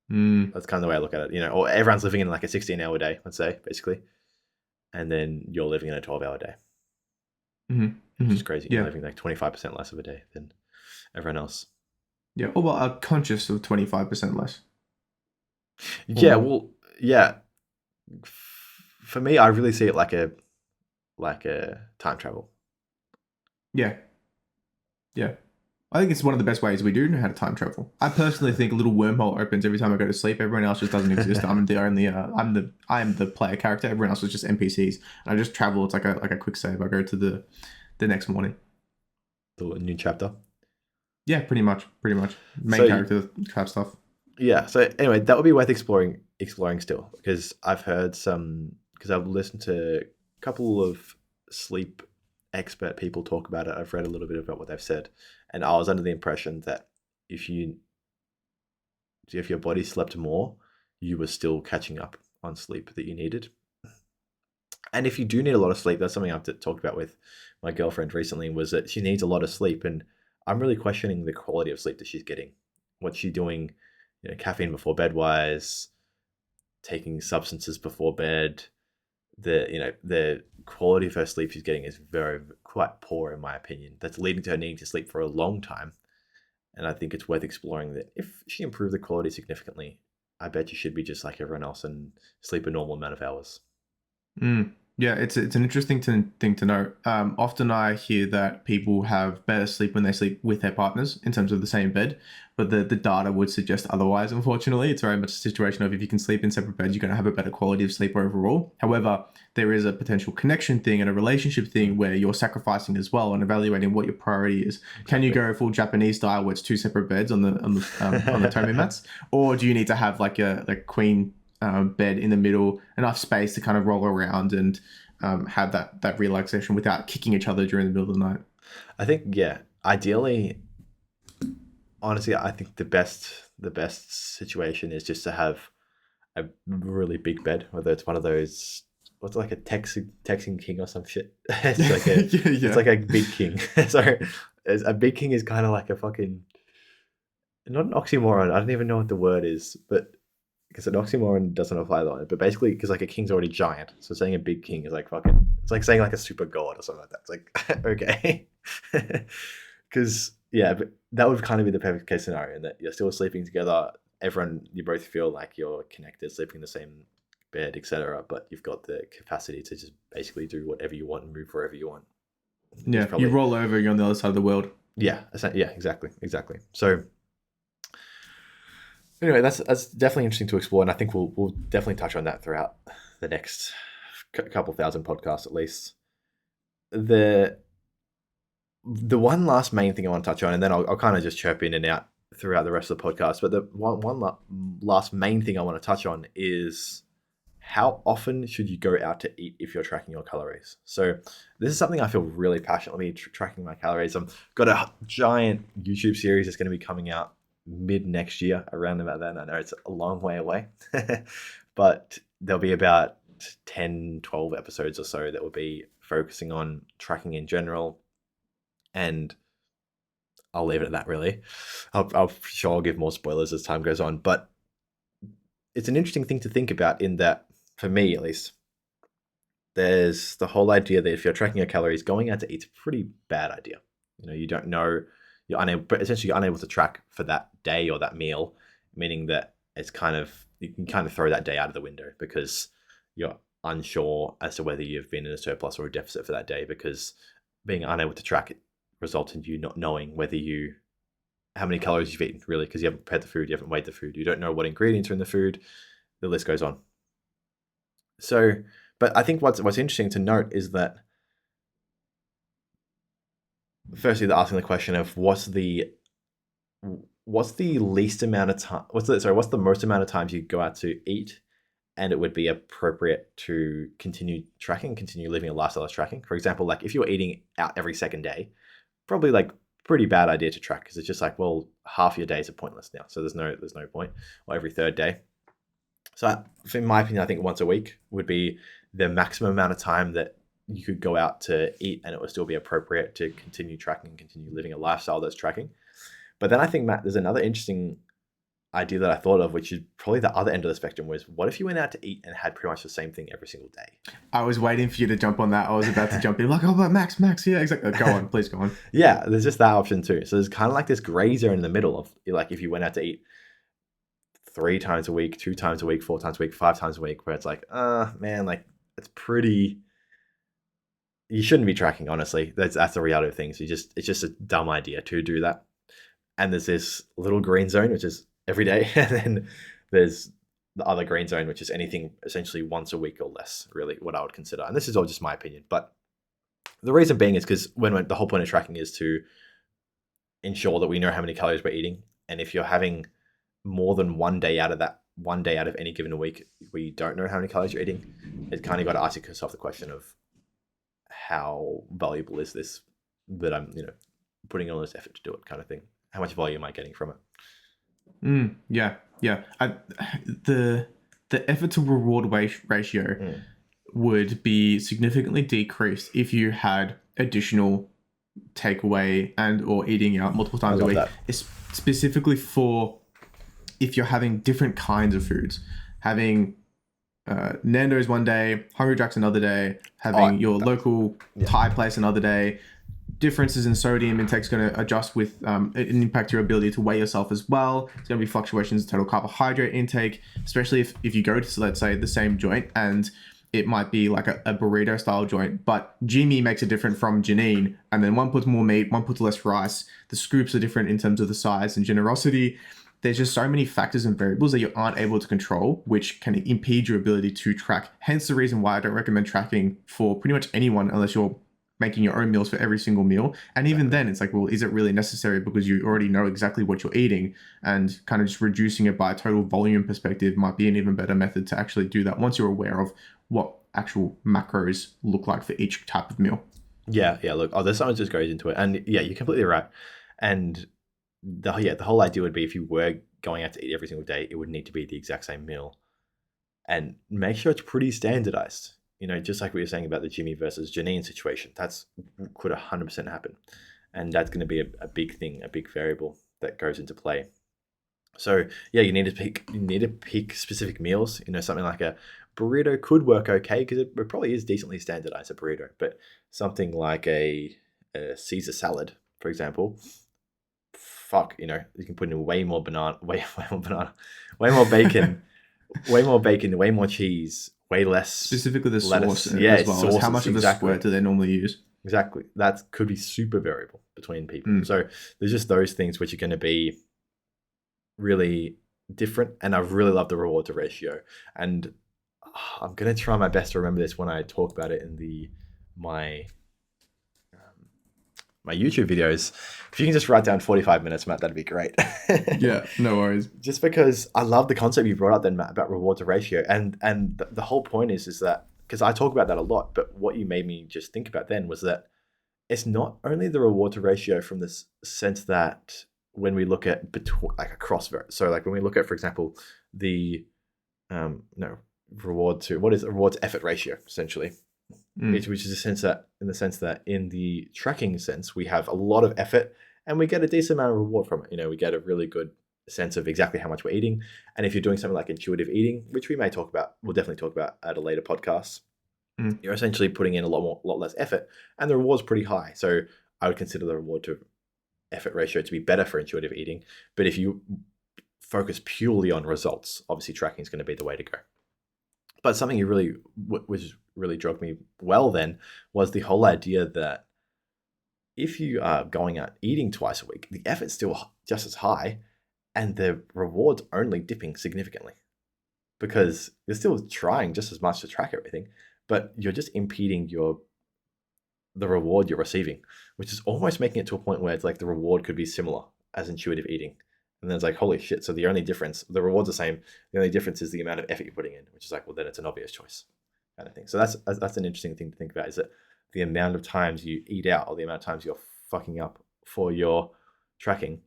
A: That's kind of the way I look at it. Or everyone's living in like a 16-hour day, let's say, basically, and then you're living in a 12-hour day, which is crazy.
B: Yeah.
A: You're living like 25% less of a day than everyone else.
B: Yeah. Oh, well, I'm conscious of 25% less.
A: Yeah. Well, yeah. For me, I really see it like a time travel.
B: Yeah. Yeah. I think it's one of the best ways we do know how to time travel. I personally think a little wormhole opens every time I go to sleep. Everyone else just doesn't exist. I'm the only I am the player character. Everyone else is just NPCs. And I just travel. It's like a quick save. I go to the next morning.
A: The new chapter.
B: Yeah, pretty much. Main character type stuff.
A: Yeah. So anyway, that would be worth exploring still, because I've listened to a couple of sleep expert people talk about it. I've read a little bit about what they've said, and I was under the impression that if your body slept more, you were still catching up on sleep that you needed. And if you do need a lot of sleep, that's something I've talked about with my girlfriend recently, was that she needs a lot of sleep, and I'm really questioning the quality of sleep that she's getting. What's she doing? Caffeine before bed wise, taking substances before bed. The quality of her sleep she's getting is quite poor in my opinion. That's leading to her needing to sleep for a long time. And I think it's worth exploring that if she improved the quality significantly, I bet you should be just like everyone else and sleep a normal amount of hours.
B: Yeah, it's an interesting thing to note. Often I hear that people have better sleep when they sleep with their partners in terms of the same bed, but the data would suggest otherwise. Unfortunately, it's very much a situation of if you can sleep in separate beds, you're going to have a better quality of sleep overall. However, there is a potential connection thing and a relationship thing where you're sacrificing as well and evaluating what your priority is. Can you go full Japanese style where it's two separate beds on the Tomy mats, or do you need to have like a queen bed in the middle, enough space to kind of roll around and have that relaxation without kicking each other during the middle of the night?
A: I think, yeah, ideally, honestly, I think the best situation is just to have a really big bed, whether it's one of those, what's it, like a Texan king or some shit. It's like a
B: Yeah.
A: it's like a big king. Sorry, a big king is kind of like a fucking, not an oxymoron. I don't even know what the word is, but because an oxymoron doesn't apply to it. But basically, because like a king's already giant, so saying a big king is like fucking. It's like saying like a super god or something like that. It's like okay, because yeah, but that would kind of be the perfect case scenario, in that you're still sleeping together. Everyone, you both feel like you're connected, sleeping in the same bed, etc. But you've got the capacity to just basically do whatever you want and move wherever you want. It's
B: Yeah, you
A: probably,
B: roll over, you're on the other side of the world.
A: yeah, yeah, exactly. So anyway, that's definitely interesting to explore, and I think we'll definitely touch on that throughout the next couple thousand podcasts at least. The the one last main thing I want to touch on, and then I'll kind of just chirp in and out throughout the rest of the podcast. But the last main thing I want to touch on is how often should you go out to eat if you're tracking your calories. So this is something I feel really passionately tracking my calories. I've got a giant YouTube series that's going to be coming out mid next year, around about then. I know it's a long way away, but there'll be about 10, 12 episodes or so that will be focusing on tracking in general, and I'll leave it at that. Really, I'll sure I'll give more spoilers as time goes on, but it's an interesting thing to think about, in that, for me at least, there's the whole idea that if you're tracking your calories, going out to eat's a pretty bad idea. You don't know, you're unable, but essentially you're unable to track for that day or that meal, meaning that it's kind of, you can kind of throw that day out of the window because you're unsure as to whether you've been in a surplus or a deficit for that day, because being unable to track it results in you not knowing whether you, how many calories you've eaten, really, because you haven't prepared the food, you haven't weighed the food, you don't know what ingredients are in the food, the list goes on. So, but I think what's interesting to note is that, firstly, they're asking the question of what's the least amount of time, what's the most amount of times you go out to eat and it would be appropriate to continue tracking, continue living a lifestyle of tracking. For example, like if you're eating out every second day, probably like pretty bad idea to track, because it's just like, well, half your days are pointless now, so there's no point. Or every third day. So in my opinion, I think once a week would be the maximum amount of time that you could go out to eat and it would still be appropriate to continue tracking and continue living a lifestyle that's tracking. But then I think, Matt, there's another interesting idea that I thought of, which is probably the other end of the spectrum, was what if you went out to eat and had pretty much the same thing every single day?
B: I was waiting for you to jump on that. I was about to jump in like, oh, but Max, yeah, exactly. Go on, please go on.
A: Yeah, there's just that option too. So there's kind of like this gray zone in the middle of, like, if you went out to eat 3 times a week, 2 times a week, 4 times a week, 5 times a week, where it's like, man, like, it's pretty, you shouldn't be tracking, honestly. That's the reality of things. It's just a dumb idea to do that. And there's this little green zone, which is every day, and then there's the other green zone, which is anything essentially once a week or less, really, what I would consider. And this is all just my opinion, but the reason being is because when the whole point of tracking is to ensure that we know how many calories we're eating, and if you're having more than one day out of any given week where you don't know how many calories you're eating, it's kind of got to ask yourself the question of how valuable is this that I'm, putting all this effort to do it, kind of thing. How much value am I getting from it?
B: Yeah. The effort to reward ratio would be significantly decreased if you had additional takeaway and or eating out multiple times a week. It's specifically for if you're having different kinds of foods, having Nando's one day, Hungry Jack's another day, having your local Thai place another day. Differences in sodium intake is going to adjust with and impact your ability to weigh yourself as well. There's going to be fluctuations in total carbohydrate intake, especially if you go to, let's say, the same joint and it might be like a burrito style joint, but Jimmy makes it different from Janine, and then one puts more meat, one puts less rice. The scoops are different in terms of the size and generosity. There's just so many factors and variables that you aren't able to control, which can impede your ability to track. Hence the reason why I don't recommend tracking for pretty much anyone unless you're making your own meals for every single meal. And even then, it's like, well, is it really necessary? Because you already know exactly what you're eating, and kind of just reducing it by a total volume perspective might be an even better method to actually do that once you're aware of what actual macros look like for each type of meal.
A: Yeah, yeah. Look, there's so much that goes into it, and yeah, you're completely right. And the whole idea would be if you were going out to eat every single day, it would need to be the exact same meal, and make sure it's pretty standardized. Just like we were saying about the Jimmy versus Janine situation, that's could 100% happen, and that's going to be a big thing, a big variable that goes into play. So yeah, you need to pick specific meals. Something like a burrito could work okay because it probably is decently standardized, a burrito. But something like a Caesar salad, for example, fuck, you can put in way more banana, way more bacon, way more cheese, way less
B: Specifically the
A: lettuce.
B: sauce
A: Yeah,
B: as well.
A: sauces,
B: How much of a
A: exactly.
B: squirt do they normally use?
A: Exactly. That could be super variable between people. So there's just those things which are going to be really different, and I really love the reward to ratio. And I'm going to try my best to remember this when I talk about it in my my YouTube videos. If you can just write down 45 minutes, Matt, that'd be great.
B: Yeah, no worries.
A: Just because I love the concept you brought up then, Matt, about reward to ratio. And the whole point is that, because I talk about that a lot, but what you made me just think about then was that it's not only the reward to ratio from this sense that when we look at like across, so like when we look at, for example, the no reward to what is reward to effort ratio essentially, which is in the sense that in the tracking sense we have a lot of effort and we get a decent amount of reward from it. We get a really good sense of exactly how much we're eating. And if you're doing something like intuitive eating, which we'll definitely talk about at a later podcast, you're essentially putting in a lot less effort, and the reward's pretty high. So I would consider the reward to effort ratio to be better for intuitive eating. But if you focus purely on results, obviously tracking is going to be the way to go. But something you really, which really jogged me well then, was the whole idea that if you are going out eating twice a week, the effort's still just as high, and the reward's only dipping significantly because you're still trying just as much to track everything, but you're just impeding the reward you're receiving, which is almost making it to a point where it's like the reward could be similar as intuitive eating. And then it's like, holy shit. So the only difference, the reward's the same. The only difference is the amount of effort you're putting in, which is like, well, then it's an obvious choice kind of thing. So that's an interesting thing to think about, is that the amount of times you eat out or the amount of times you're fucking up for your tracking,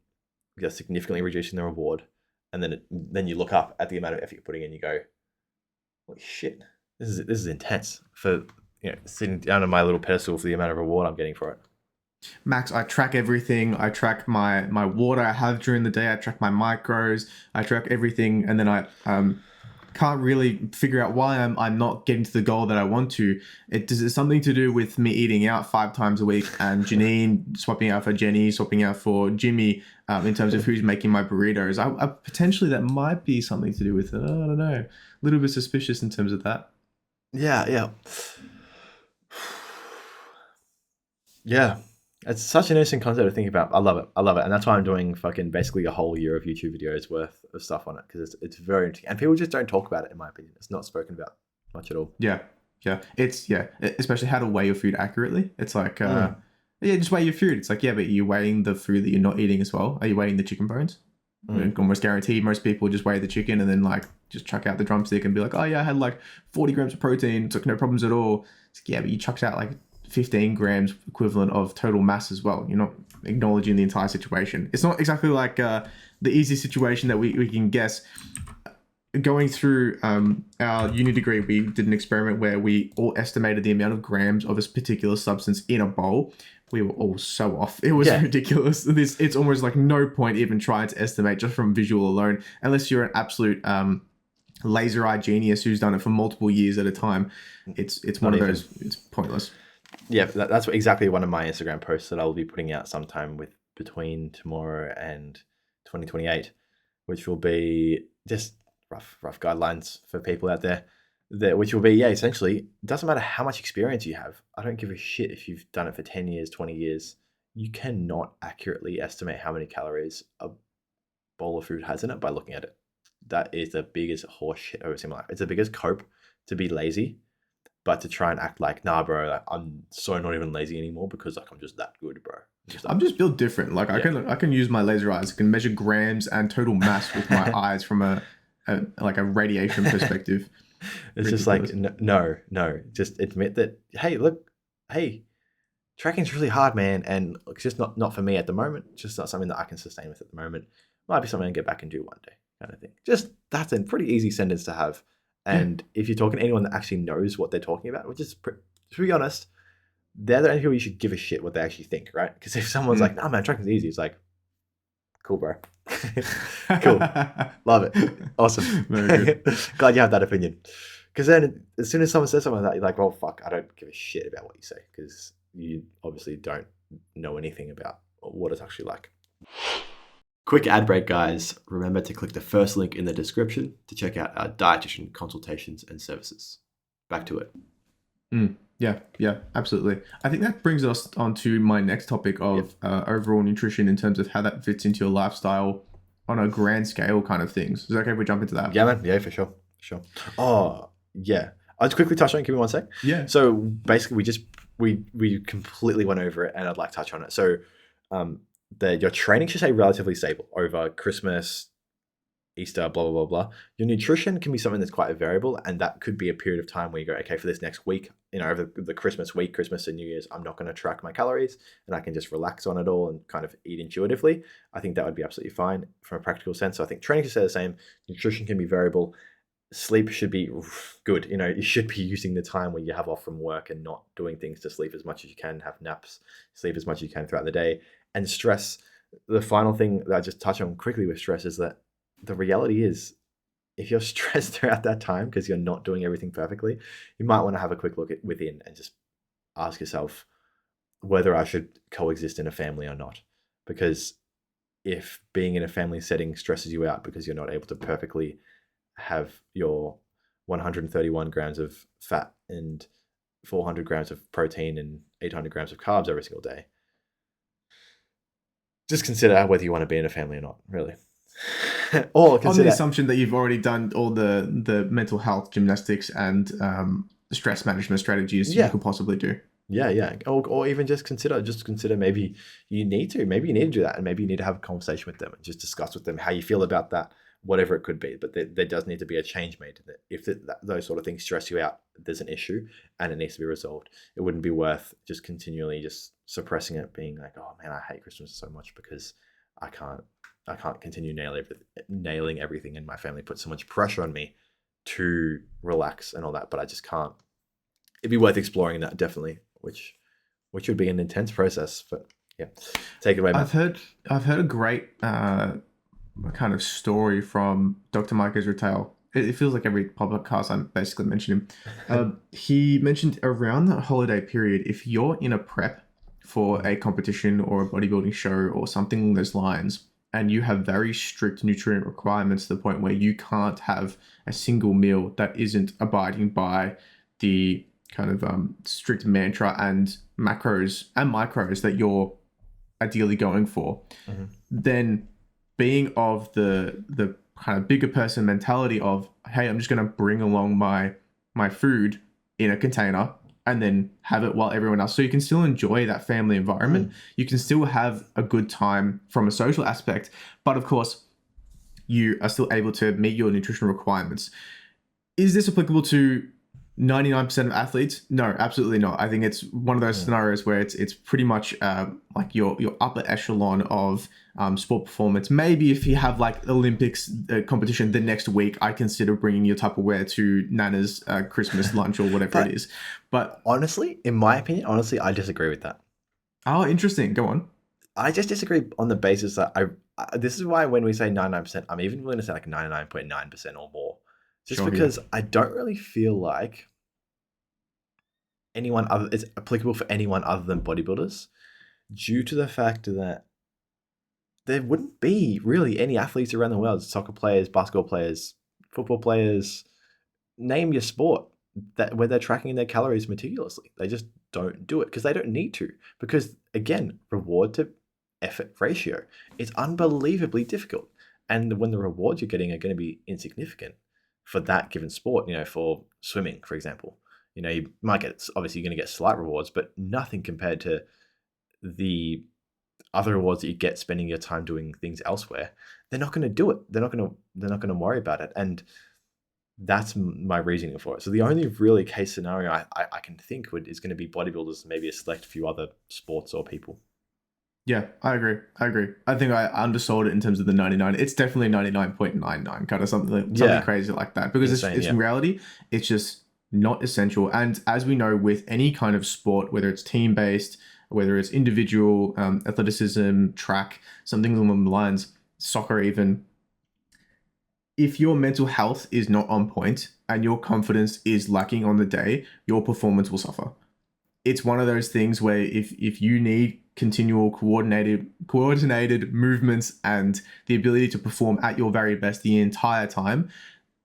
A: you're significantly reducing the reward. And then you look up at the amount of effort you're putting in, you go, holy shit, this is intense for sitting down on my little pedestal for the amount of reward I'm getting for it.
B: Max, I track everything. I track my water I have during the day. I track my macros. I track everything, and then I can't really figure out why I'm not getting to the goal that I want to. Does it something to do with me eating out 5 times a week and Janine swapping out for Jenny, swapping out for Jimmy, in terms of who's making my burritos? I potentially that might be something to do with it. I don't know. A little bit suspicious in terms of that.
A: Yeah. Yeah. It's such an interesting concept to think about. I love it. And that's why I'm doing fucking basically a whole year of YouTube videos worth of stuff on it, because it's very interesting. And people just don't talk about it, in my opinion. It's not spoken about much at all.
B: Yeah. Especially how to weigh your food accurately. It's like, just weigh your food. It's like, yeah, but you're weighing the food that you're not eating as well. Are you weighing the chicken bones? Almost guaranteed most people just weigh the chicken and then like just chuck out the drumstick and be like, oh yeah, I had like 40 grams of protein. It's like no problems at all. It's like, yeah, but you chucked out like 15 grams equivalent of total mass as well. You're not acknowledging the entire situation. It's not exactly like the easy situation that we can guess. Going through our uni degree, we did an experiment where we all estimated the amount of grams of a particular substance in a bowl. We were all so off. It was ridiculous. It's almost like no point even trying to estimate just from visual alone, unless you're an absolute laser-eye genius who's done it for multiple years at a time. It's one of those. It's pointless.
A: Yeah, that's exactly one of my Instagram posts that I'll be putting out sometime between tomorrow and 2028, which will be just rough guidelines for people out there. which will be, yeah, essentially, it doesn't matter how much experience you have. I don't give a shit if you've done it for 10 years, 20 years. You cannot accurately estimate how many calories a bowl of food has in it by looking at it. That is the biggest horse shit I've ever seen in my life. It's the biggest cope to be lazy, but to try and act like, nah, bro, like, I'm so not even lazy anymore because like I'm just that good, bro.
B: I'm just built different. Like I can use my laser eyes. I can measure grams and total mass with my eyes from a like a radiation perspective.
A: It's just like,
B: Ridiculous.
A: no. Just admit that, hey, look, hey, tracking's really hard, man, and it's just not for me at the moment. It's just not something that I can sustain with at the moment. Might be something I can get back and do one day, kind of thing. Just that's a pretty easy sentence to have.
B: Yeah.
A: And if you're talking to anyone that actually knows what they're talking about, which is, to be honest, they're the only people you should give a shit what they actually think, right? Because if someone's like, "No, man, tracking's easy," it's like, "Cool, bro, cool, love it, awesome,
B: Very good.
A: glad you have that opinion." Because then, as soon as someone says something like that, you're like, "Well, fuck, I don't give a shit about what you say," because you obviously don't know anything about what it's actually like. Quick ad break, guys. Remember to click the first link in the description to check out our dietitian consultations and services. Back to it.
B: Yeah, absolutely. I think that brings us on to my next topic of overall nutrition in terms of how that fits into your lifestyle on a grand scale kind of things. Is it okay if we jump into that?
A: Yeah, man. Yeah, for sure. Oh, yeah. I'll just quickly touch on it. Give me one sec.
B: Yeah.
A: So basically, we completely went over it, and I'd like to touch on it. So, your training should stay relatively stable over Christmas, Easter, blah, blah, blah, blah. Your nutrition can be something that's quite variable, and that could be a period of time where you go, okay, for this next week, over the Christmas week, Christmas and New Year's, I'm not going to track my calories, and I can just relax on it all and kind of eat intuitively. I think that would be absolutely fine from a practical sense. So I think training should stay the same. Nutrition can be variable. Sleep should be good. You should be using the time where you have off from work and not doing things to sleep as much as you can, have naps, sleep as much as you can throughout the day. And stress, the final thing that I just touch on quickly with stress is that the reality is, if you're stressed throughout that time because you're not doing everything perfectly, you might want to have a quick look at within and just ask yourself whether I should coexist in a family or not. Because if being in a family setting stresses you out because you're not able to perfectly have your 131 grams of fat and 400 grams of protein and 800 grams of carbs every single day, just consider whether you want to be in a family or not, really. Or
B: on the assumption that you've already done all the mental health gymnastics and stress management strategies you could possibly do.
A: Yeah. Or even just consider maybe you need to do that, and maybe you need to have a conversation with them and just discuss with them how you feel about that, whatever it could be. But there does need to be a change made. If those sort of things stress you out, there's an issue and it needs to be resolved. It wouldn't be worth just continually just suppressing it, being like, oh man, I hate Christmas so much because I can't continue nailing everything, and my family puts so much pressure on me to relax and all that, but I just can't. It'd be worth exploring that, definitely, which would be an intense process. But yeah, take it away, man.
B: I've heard a great kind of story from Dr. Mike R.E.A.L. It feels like every podcast I basically mention him. He mentioned around that holiday period, if you're in a prep for a competition or a bodybuilding show or something along those lines, and you have very strict nutrient requirements to the point where you can't have a single meal that isn't abiding by the kind of strict mantra and macros and micros that you're ideally going for, then being of the kind of bigger person mentality of, hey, I'm just going to bring along my food in a container and then have it while everyone else. So you can still enjoy that family environment. You can still have a good time from a social aspect, but of course, you are still able to meet your nutritional requirements. Is this applicable to 99% of athletes? No, absolutely not. I think it's one of those scenarios where it's pretty much like your upper echelon of sport performance. Maybe if you have like Olympics competition the next week, I consider bringing your Tupperware to Nana's Christmas lunch or whatever it is. But
A: honestly, in my opinion, I disagree with that.
B: Oh, interesting. Go on.
A: I just disagree on the basis that this is why when we say 99%, I'm even willing to say like 99.9% or more. Just because I don't really feel like it's applicable for anyone other than bodybuilders, due to the fact that there wouldn't be really any athletes around the world, soccer players, basketball players, football players, name your sport that where they're tracking their calories meticulously. They just don't do it because they don't need to. Because again, reward to effort ratio is unbelievably difficult. And when the rewards you're getting are going to be insignificant for that given sport, for swimming, for example, you might get, obviously you're going to get slight rewards, but nothing compared to the other rewards that you get spending your time doing things elsewhere. They're not going to do it. They're not going to worry about it. And that's my reasoning for it. So the only really case scenario I can think is going to be bodybuilders, maybe a select few other sports or people.
B: Yeah, I agree. I think I undersold it in terms of the 99. It's definitely 99.99, kind of something crazy like that. Because
A: Insane,
B: in reality, it's just not essential. And as we know, with any kind of sport, whether it's team-based, whether it's individual, athleticism, track, something along the lines, soccer even, if your mental health is not on point and your confidence is lacking on the day, your performance will suffer. It's one of those things where if you need continual coordinated movements and the ability to perform at your very best the entire time,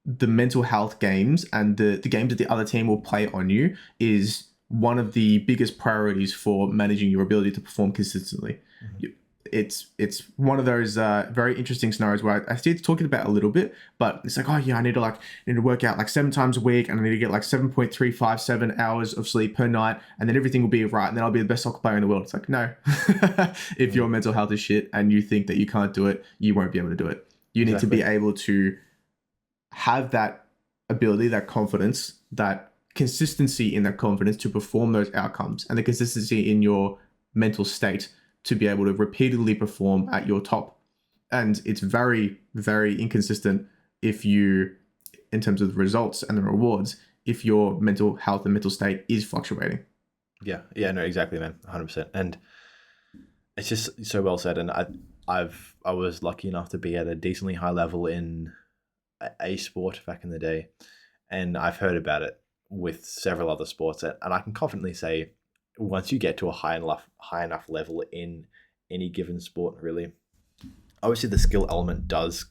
B: the mental health games and the games that the other team will play on you is one of the biggest priorities for managing your ability to perform consistently. Mm-hmm. It's one of those very interesting scenarios where I started talking about a little bit, but it's like, oh yeah, I need to work out like 7 times a week, and I need to get like 7.357 hours of sleep per night, and then everything will be right, and then I'll be the best soccer player in the world. It's like, no. If your mental health is shit and you think that you can't do it, you won't be able to do it. You need to be able to have that ability, that confidence, that consistency in that confidence to perform those outcomes, and the consistency in your mental state to be able to repeatedly perform at your top. And it's very, very inconsistent in terms of the results and the rewards, if your mental health and mental state is fluctuating.
A: Yeah, no, exactly, man, 100%. And it's just so well said. And I was lucky enough to be at a decently high level in a sport back in the day, and I've heard about it with several other sports, and I can confidently say, once you get to a high enough level in any given sport, really, obviously the skill element does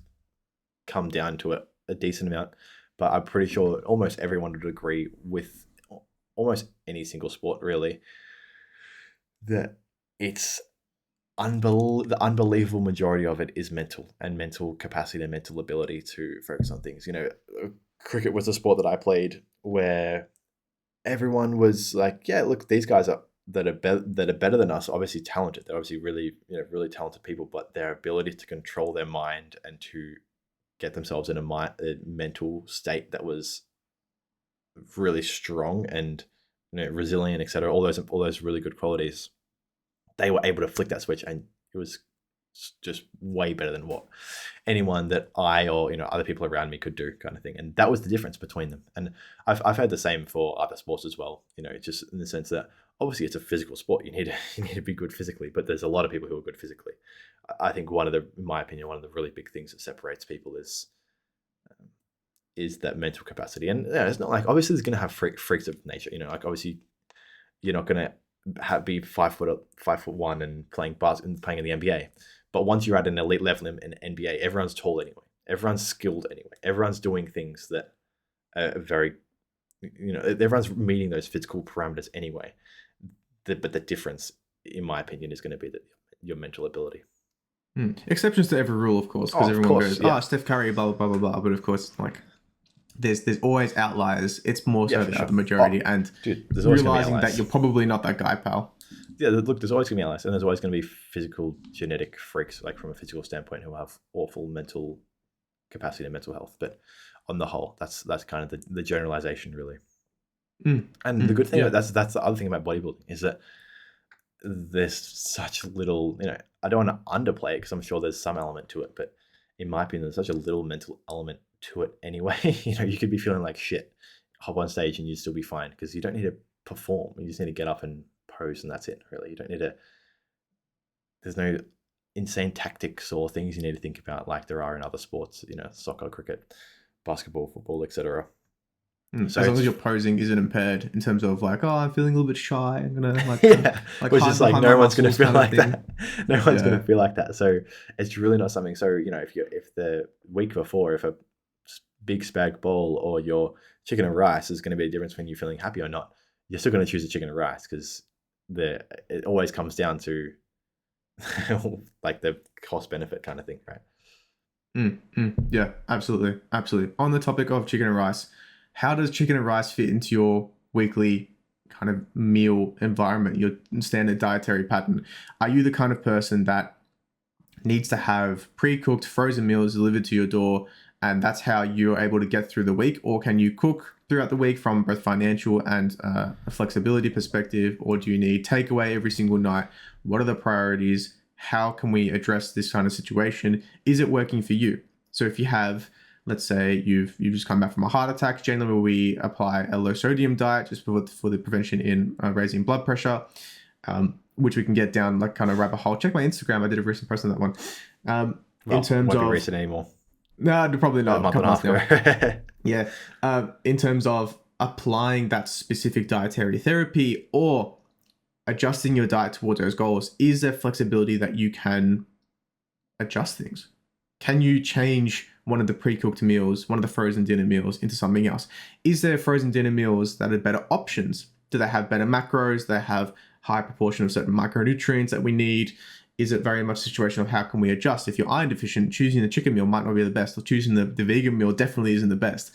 A: come down to it a decent amount, but I'm pretty sure almost everyone would agree with almost any single sport, really, that it's the unbelievable majority of it is mental capacity and mental ability to focus on things. Cricket was a sport that I played where everyone was like, yeah, look, these guys that are better than us, obviously talented. They're obviously really, really talented people, but their ability to control their mind and to get themselves in a mental state that was really strong and resilient, etc. All those really good qualities, they were able to flick that switch, and it was just way better than what anyone that I or other people around me could do, kind of thing. And that was the difference between them. And I've heard the same for other sports as well. Just in the sense that obviously it's a physical sport. You need to be good physically, but there's a lot of people who are good physically. I think in my opinion, one of the really big things that separates people is that mental capacity. And it's not like, obviously there's going to have freaks of nature. Like obviously you're not going to be 5'1" and playing in the NBA. But once you're at an elite level in NBA, everyone's tall anyway. Everyone's skilled anyway. Everyone's doing things that are very, everyone's meeting those physical parameters anyway. But the difference, in my opinion, is going to be your mental ability.
B: Exceptions to every rule, of course, because everyone goes, Steph Curry, blah, blah, blah, blah, blah. But of course, like, there's always outliers. It's more so about the majority. There's realizing that you're probably not that guy, pal.
A: Yeah, look, there's always going to be outliers, and there's always going to be physical genetic freaks, like from a physical standpoint, who have awful mental capacity and mental health. But on the whole, that's kind of the generalization, really. And the good thing that's the other thing about bodybuilding is that there's such little, I don't want to underplay it because I'm sure there's some element to it, but in my opinion, there's such a little mental element to it anyway. You could be feeling like shit, hop on stage and you'd still be fine, because you don't need to perform. You just need to get up and pose, and that's it, really. You don't need to, there's no insane tactics or things you need to think about like there are in other sports, soccer, cricket, basketball, football, etc.
B: So as long as your posing isn't impaired in terms of like, I'm feeling a little bit shy, I'm gonna
A: which is like no one's gonna feel like that. No one's gonna feel like that. So it's really not something. So if the week before, if a big spag bol or your chicken and rice is going to be a difference when you're feeling happy or not. You're still going to choose the chicken and rice because it always comes down to like the cost benefit kind of thing, right?
B: Yeah, absolutely. Absolutely. On the topic of chicken and rice, how does chicken and rice fit into your weekly kind of meal environment, your standard dietary pattern? Are you the kind of person that needs to have pre-cooked frozen meals delivered to your door, and that's how you're able to get through the week? Or can you cook throughout the week from both financial and a flexibility perspective? Or do you need takeaway every single night? What are the priorities? How can we address this kind of situation? Is it working for you? So if you have, let's say you've just come back from a heart attack, generally we apply a low sodium diet just for the prevention in raising blood pressure, which we can get down like kind of rabbit hole. Check my Instagram. I did a recent post on that one. In terms
A: won't
B: of
A: be recent anymore.
B: No, probably not.
A: A month and a half ago.
B: Yeah. In terms of applying that specific dietary therapy or adjusting your diet towards those goals, is there flexibility that you can adjust things? Can you change one of the pre-cooked meals, one of the frozen dinner meals into something else? Is there frozen dinner meals that are better options? Do they have better macros? Do they have high proportion of certain micronutrients that we need? Is it very much a situation of how can we adjust? If you're iron deficient, choosing the chicken meal might not be the best, or choosing the vegan meal definitely isn't the best.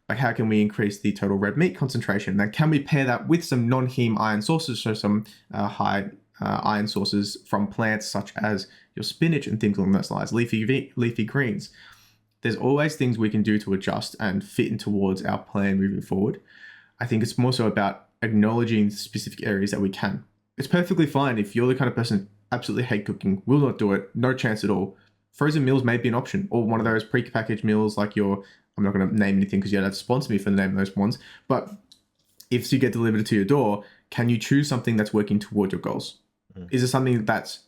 B: Like, how can we increase the total red meat concentration? Then can we pair that with some non-heme iron sources, so some high iron sources from plants such as your spinach and things along those lines, leafy greens? There's always things we can do to adjust and fit in towards our plan moving forward. I think it's more so about acknowledging specific areas that we can. It's perfectly fine if you're the kind of person absolutely hate cooking, will not do it, no chance at all. Frozen meals may be an option, or one of those pre-packaged meals like your, I'm not going to name anything because you don't sponsor me for the name of those ones, but if you get delivered to your door, can you choose something that's working toward your goals? Is there something that's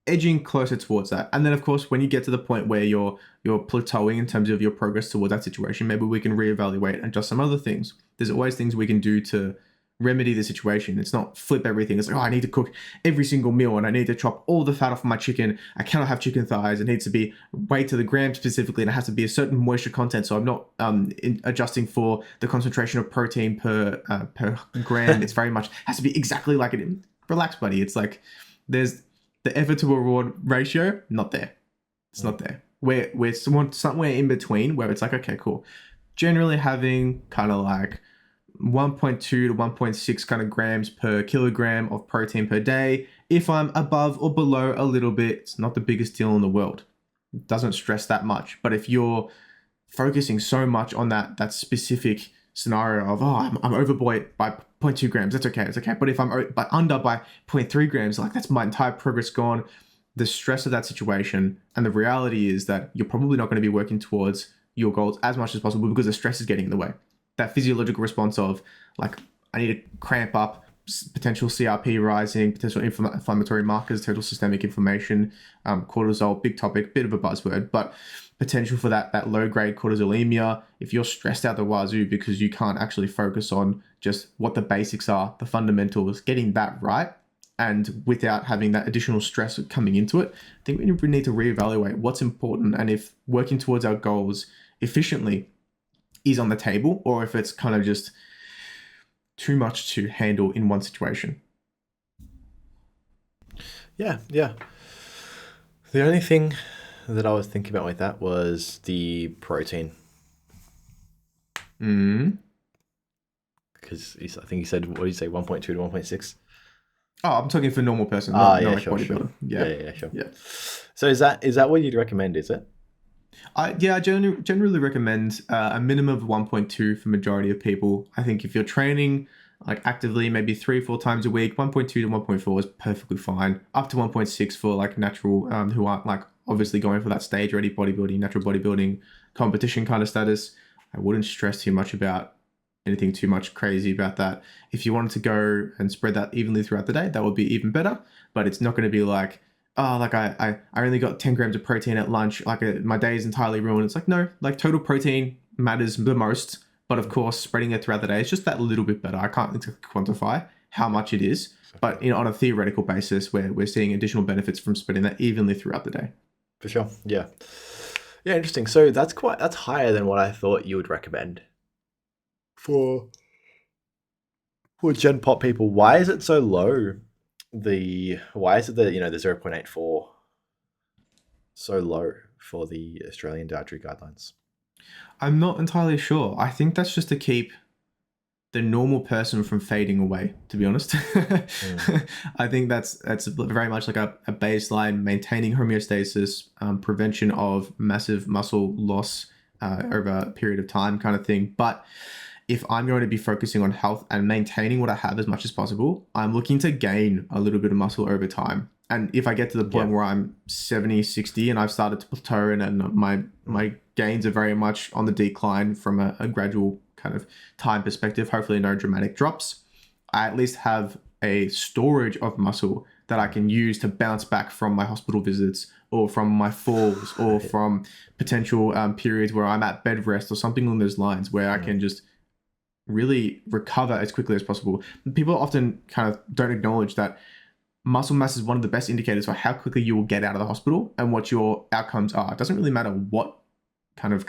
B: edging closer towards that? And then of course, when you get to the point where you're plateauing in terms of your progress towards that situation, maybe we can reevaluate and adjust some other things. There's always things we can do to remedy the situation. It's not flip everything. It's like, oh, I need to cook every single meal and I need to chop all the fat off my chicken. I cannot have chicken thighs. It needs to be weighed to the gram specifically, and it has to be a certain moisture content. So I'm not adjusting for the concentration of protein per gram. It's very much has to be exactly like it. Relax, buddy. It's like there's the effort to reward ratio not there. It's not there. We're somewhere in between where it's like, okay, cool. Generally having kind of like 1.2 to 1.6 kind of grams per kilogram of protein per day. If I'm above or below a little bit, it's not the biggest deal in the world. It doesn't stress that much. But if you're focusing so much on that specific scenario of, oh, I'm overweight by 0.2 grams, that's okay, it's okay. But if I'm under by 0.3 grams, like that's my entire progress gone. The stress of that situation, and the reality is that you're probably not going to be working towards your goals as much as possible because the stress is getting in the way. That physiological response of like, I need to cramp up, potential CRP rising, potential inflammatory markers, total systemic inflammation, cortisol, big topic, bit of a buzzword, but potential for that low-grade cortisolemia. If you're stressed out the wazoo because you can't actually focus on just what the basics are, the fundamentals, getting that right, and without having that additional stress coming into it, I think we need to reevaluate what's important, and if working towards our goals efficiently is on the table, or if it's kind of just too much to handle in one situation.
A: Yeah. The only thing that I was thinking about with that was the protein. Because I think he said, what did you say, 1.2 to 1.6?
B: Oh, I'm talking for normal person,
A: Yeah,
B: like
A: sure.
B: bodybuilder.
A: Yeah, sure.
B: Yeah.
A: So is that what you'd recommend, is it?
B: I generally recommend a minimum of 1.2 for majority of people. I think if you're training like actively, maybe 3-4 times a week, 1.2 to 1.4 is perfectly fine. Up to 1.6 for like natural, who aren't like obviously going for that stage ready bodybuilding, natural bodybuilding competition kind of status. I wouldn't stress too much about anything too much crazy about that. If you wanted to go and spread that evenly throughout the day, that would be even better. But it's not going to be like, oh, like I only got 10 grams of protein at lunch, like my day is entirely ruined. It's like, no, like total protein matters the most. But of course, spreading it throughout the day is just that little bit better. I can't quantify how much it is, but on a theoretical basis, we're seeing additional benefits from spreading that evenly throughout the day.
A: For sure, yeah. Yeah, interesting. So that's higher than what I thought you would recommend for Gen Pop people. Why is it so low? Why is it the the 0.84 so low for the Australian dietary guidelines?
B: I'm not entirely sure. I think that's just to keep the normal person from fading away, to be honest.
A: Mm.
B: I think that's very much like a baseline, maintaining homeostasis, prevention of massive muscle loss over a period of time kind of thing. But if I'm going to be focusing on health and maintaining what I have as much as possible, I'm looking to gain a little bit of muscle over time. And if I get to the
A: Yeah.
B: point where I'm 70, 60 and I've started to plateau and my gains are very much on the decline from a gradual kind of time perspective, hopefully no dramatic drops, I at least have a storage of muscle that I can use to bounce back from my hospital visits or from my falls or from potential periods where I'm at bed rest or something along those lines where I can just really recover as quickly as possible. People often kind of don't acknowledge that muscle mass is one of the best indicators for how quickly you will get out of the hospital and what your outcomes are. It doesn't really matter what kind of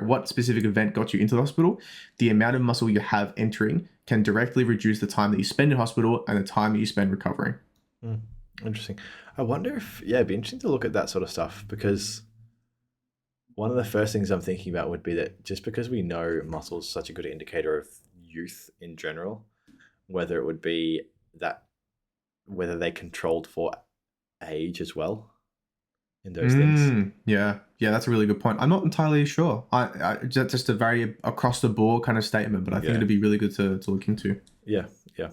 B: what specific event got you into the hospital. The amount of muscle you have entering can directly reduce the time that you spend in hospital and the time that you spend recovering.
A: Mm. Interesting. I wonder if it'd be interesting to look at that sort of stuff because one of the first things I'm thinking about would be that just because we know muscle is such a good indicator of youth in general, whether it would be that whether they controlled for age as well in those things.
B: Yeah, that's a really good point. I'm not entirely sure. Just a very across the board kind of statement, but I think
A: Yeah.
B: it'd be really good to look into.
A: Yeah. Yeah.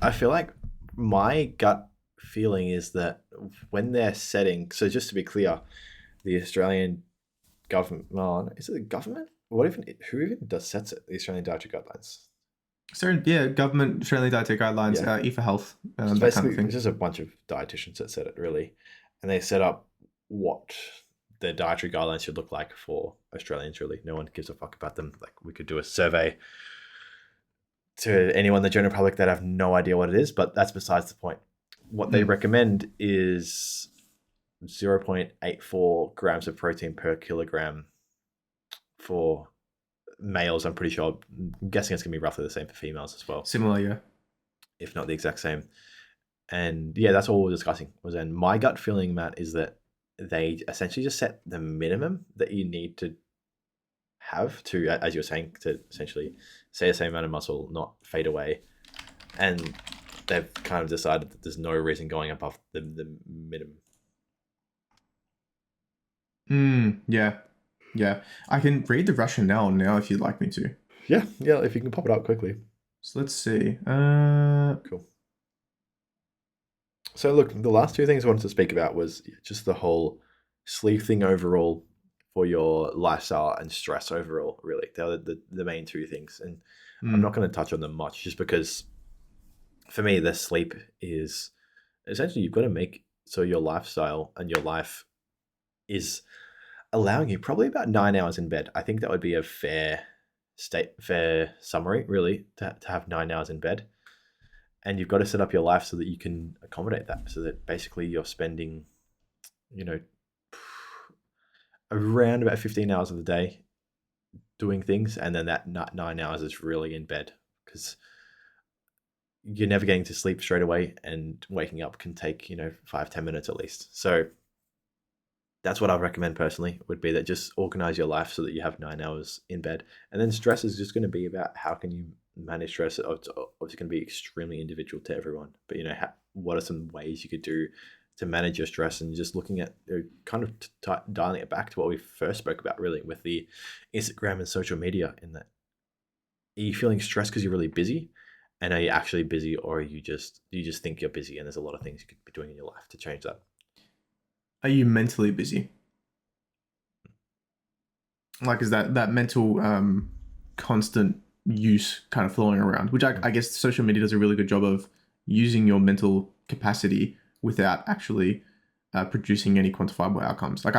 A: I feel like my gut feeling is that when they're setting, so just to be clear, the Australian government, well, is it the government? Who even does sets it? The Australian Dietary Guidelines.
B: So yeah, government Australian dietary guidelines,
A: Yeah.
B: E for health,
A: It's
B: that kind of
A: basically it's
B: thing.
A: just a bunch of dietitians that set it really, and they set up what the dietary guidelines should look like for Australians. Really, no one gives a fuck about them. Like we could do a survey to anyone in the general public that have no idea what it is, but that's besides the point. What they recommend is 0.84 grams of protein per kilogram for males. I'm pretty sure. I'm guessing it's gonna be roughly the same for females as well,
B: Similar, yeah.
A: if not the exact same. And yeah, that's all we were discussing. Was then my gut feeling, Matt, is that they essentially just set the minimum that you need to have to, as you were saying, to essentially say the same amount of muscle, not fade away. And they've kind of decided that there's no reason going above the minimum.
B: Yeah. I can read the rationale now if you'd like me to.
A: Yeah, if you can pop it up quickly.
B: So let's see.
A: Cool. So look, the last two things I wanted to speak about was just the whole sleep thing overall for your lifestyle and stress overall, really. They're the main two things. And I'm not going to touch on them much just because for me, the sleep is essentially you've got to make so your lifestyle and your life is allowing you probably about 9 hours in bed. I think that would be a fair summary, really, to have 9 hours in bed. And you've got to set up your life so that you can accommodate that. So that basically you're spending, you know, around about 15 hours of the day doing things, and then that 9 hours is really in bed because you're never getting to sleep straight away, and waking up can take 5-10 minutes at least. So that's what I recommend personally, would be that just organize your life so that you have 9 hours in bed. And then stress is just going to be about how can you manage stress. It's obviously going to be extremely individual to everyone, but what are some ways you could do to manage your stress, and just looking at kind of dialing it back to what we first spoke about, really, with the Instagram and social media. In that, are you feeling stressed because you're really busy, and are you actually busy, or do you just think you're busy, and there's a lot of things you could be doing in your life to change that?
B: Are you mentally busy? Like, is that mental constant use kind of flowing around, which I guess social media does a really good job of using your mental capacity without actually producing any quantifiable outcomes. Like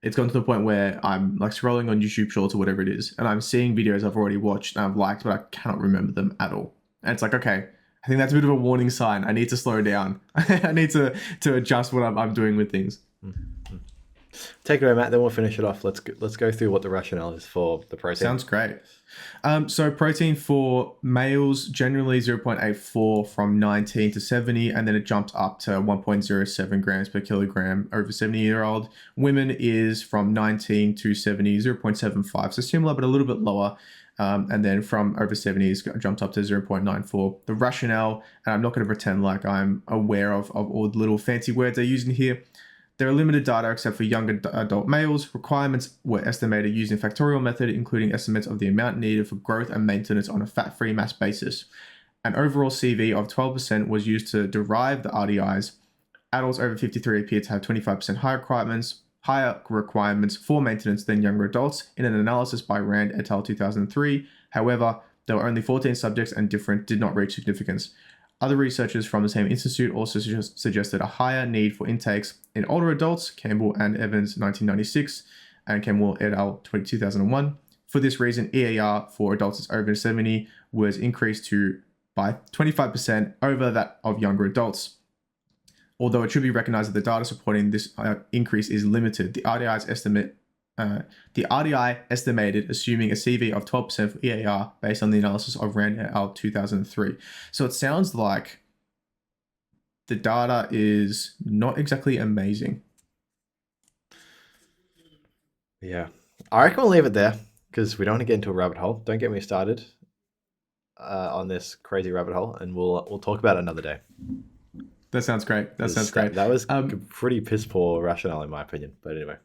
B: it's gone to the point where I'm like scrolling on YouTube Shorts or whatever it is, and I'm seeing videos I've already watched and I've liked, but I cannot remember them at all. And it's like, okay, I think that's a bit of a warning sign. I need to slow down. I need to adjust what I'm doing with things.
A: Mm-hmm. Take it away, Matt. Then we'll finish it off. Let's go through what the rationale is for the protein.
B: Sounds great. So protein for males generally 0.84 from 19 to 70, and then it jumps up to 1.07 grams per kilogram over 70-year-old. Women is from 19 to 70, 0.75, so similar but a little bit lower. And then from over 70s jumps up to 0.94. The rationale, and I'm not going to pretend like I'm aware of all the little fancy words they're using here. There are limited data except for younger adult males. Requirements were estimated using factorial method, including estimates of the amount needed for growth and maintenance on a fat-free mass basis. An overall CV of 12% was used to derive the RDIs. Adults over 53 appear to have 25% higher requirements for maintenance than younger adults in an analysis by R.E.A.L et al. 2003. However, there were only 14 subjects and different did not reach significance. Other researchers from the same institute also suggested a higher need for intakes in older adults, Campbell and Evans 1996 and Campbell et al. 2001. For this reason, EAR for adults over 70 was increased by 25% over that of younger adults. Although it should be recognized that the data supporting this increase is limited. The RDI estimated assuming a CV of 12% for EAR based on the analysis of R.E.A.L et al. 2003. So it sounds like the data is not exactly amazing.
A: Yeah. I reckon we'll leave it there because we don't want to get into a rabbit hole. Don't get me started on this crazy rabbit hole, and we'll talk about it another day.
B: That sounds great. That sounds great.
A: That was pretty piss poor rationale in my opinion. But anyway.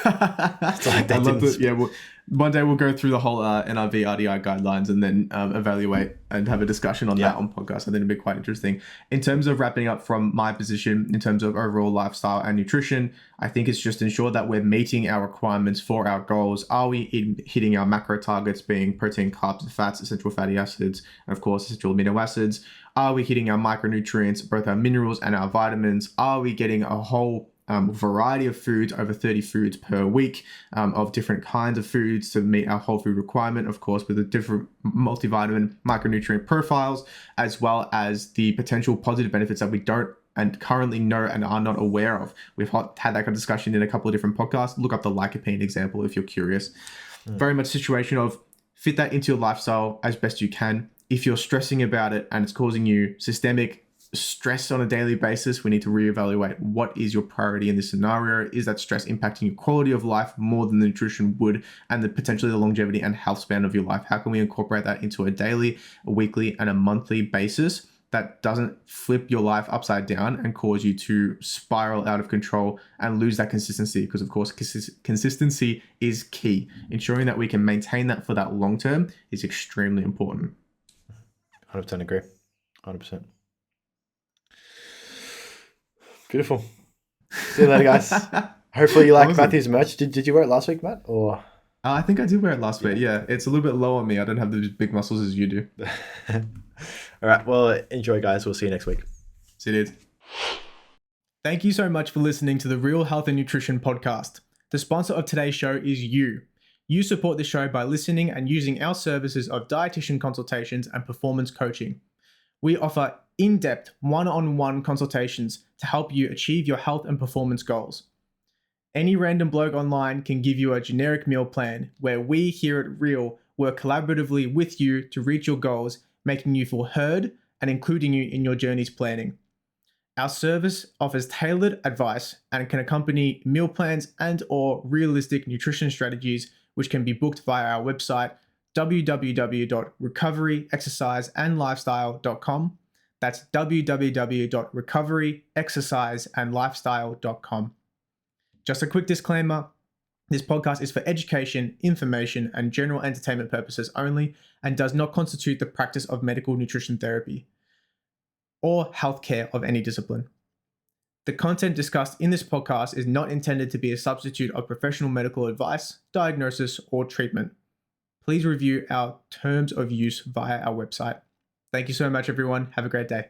B: I love it. Yeah, one day we'll go through the whole NRV RDI guidelines and then evaluate and have a discussion on that on podcast. I think it'd be quite interesting. In terms of wrapping up from my position, in terms of overall lifestyle and nutrition, I think it's just ensure that we're meeting our requirements for our goals. Are we hitting our macro targets, being protein, carbs, and fats, essential fatty acids, and of course, essential amino acids? Are we hitting our micronutrients, both our minerals and our vitamins? Are we getting a whole variety of foods, over 30 foods per week of different kinds of foods to meet our whole food requirement, of course, with the different multivitamin micronutrient profiles, as well as the potential positive benefits that we don't and currently know and are not aware of. We've had that kind of discussion in a couple of different podcasts. Look up the lycopene example if you're curious. Very much situation of fit that into your lifestyle as best you can. If you're stressing about it and it's causing you systemic stress on a daily basis, we need to reevaluate what is your priority in this scenario. Is that stress impacting your quality of life more than the nutrition would, and potentially the longevity and health span of your life? How can we incorporate that into a daily, a weekly, and a monthly basis that doesn't flip your life upside down and cause you to spiral out of control and lose that consistency? Because of course, consistency is key. Ensuring that we can maintain that for that long term is extremely important.
A: 100% agree. 100%. Beautiful. See you later, guys. Hopefully you like Matthew's merch. Did you wear it last week, Matt? Or
B: I think I did wear it last week. Yeah, it's a little bit low on me. I don't have the big muscles as you do.
A: All right. Well, enjoy, guys. We'll see you next week.
B: See you, dude. Thank you so much for listening to the Real Health and Nutrition podcast. The sponsor of today's show is you. You support the show by listening and using our services of dietitian consultations and performance coaching. We offer in-depth one-on-one consultations to help you achieve your health and performance goals. Any random blog online can give you a generic meal plan where we here at R.E.A.L work collaboratively with you to reach your goals, making you feel heard and including you in your journey's planning. Our service offers tailored advice and can accompany meal plans and or realistic nutrition strategies, which can be booked via our website, www.recoveryexerciseandlifestyle.com. That's www.recoveryexerciseandlifestyle.com. Just a quick disclaimer, this podcast is for education, information, and general entertainment purposes only and does not constitute the practice of medical nutrition therapy or healthcare of any discipline. The content discussed in this podcast is not intended to be a substitute of professional medical advice, diagnosis, or treatment. Please review our terms of use via our website. Thank you so much, everyone. Have a great day.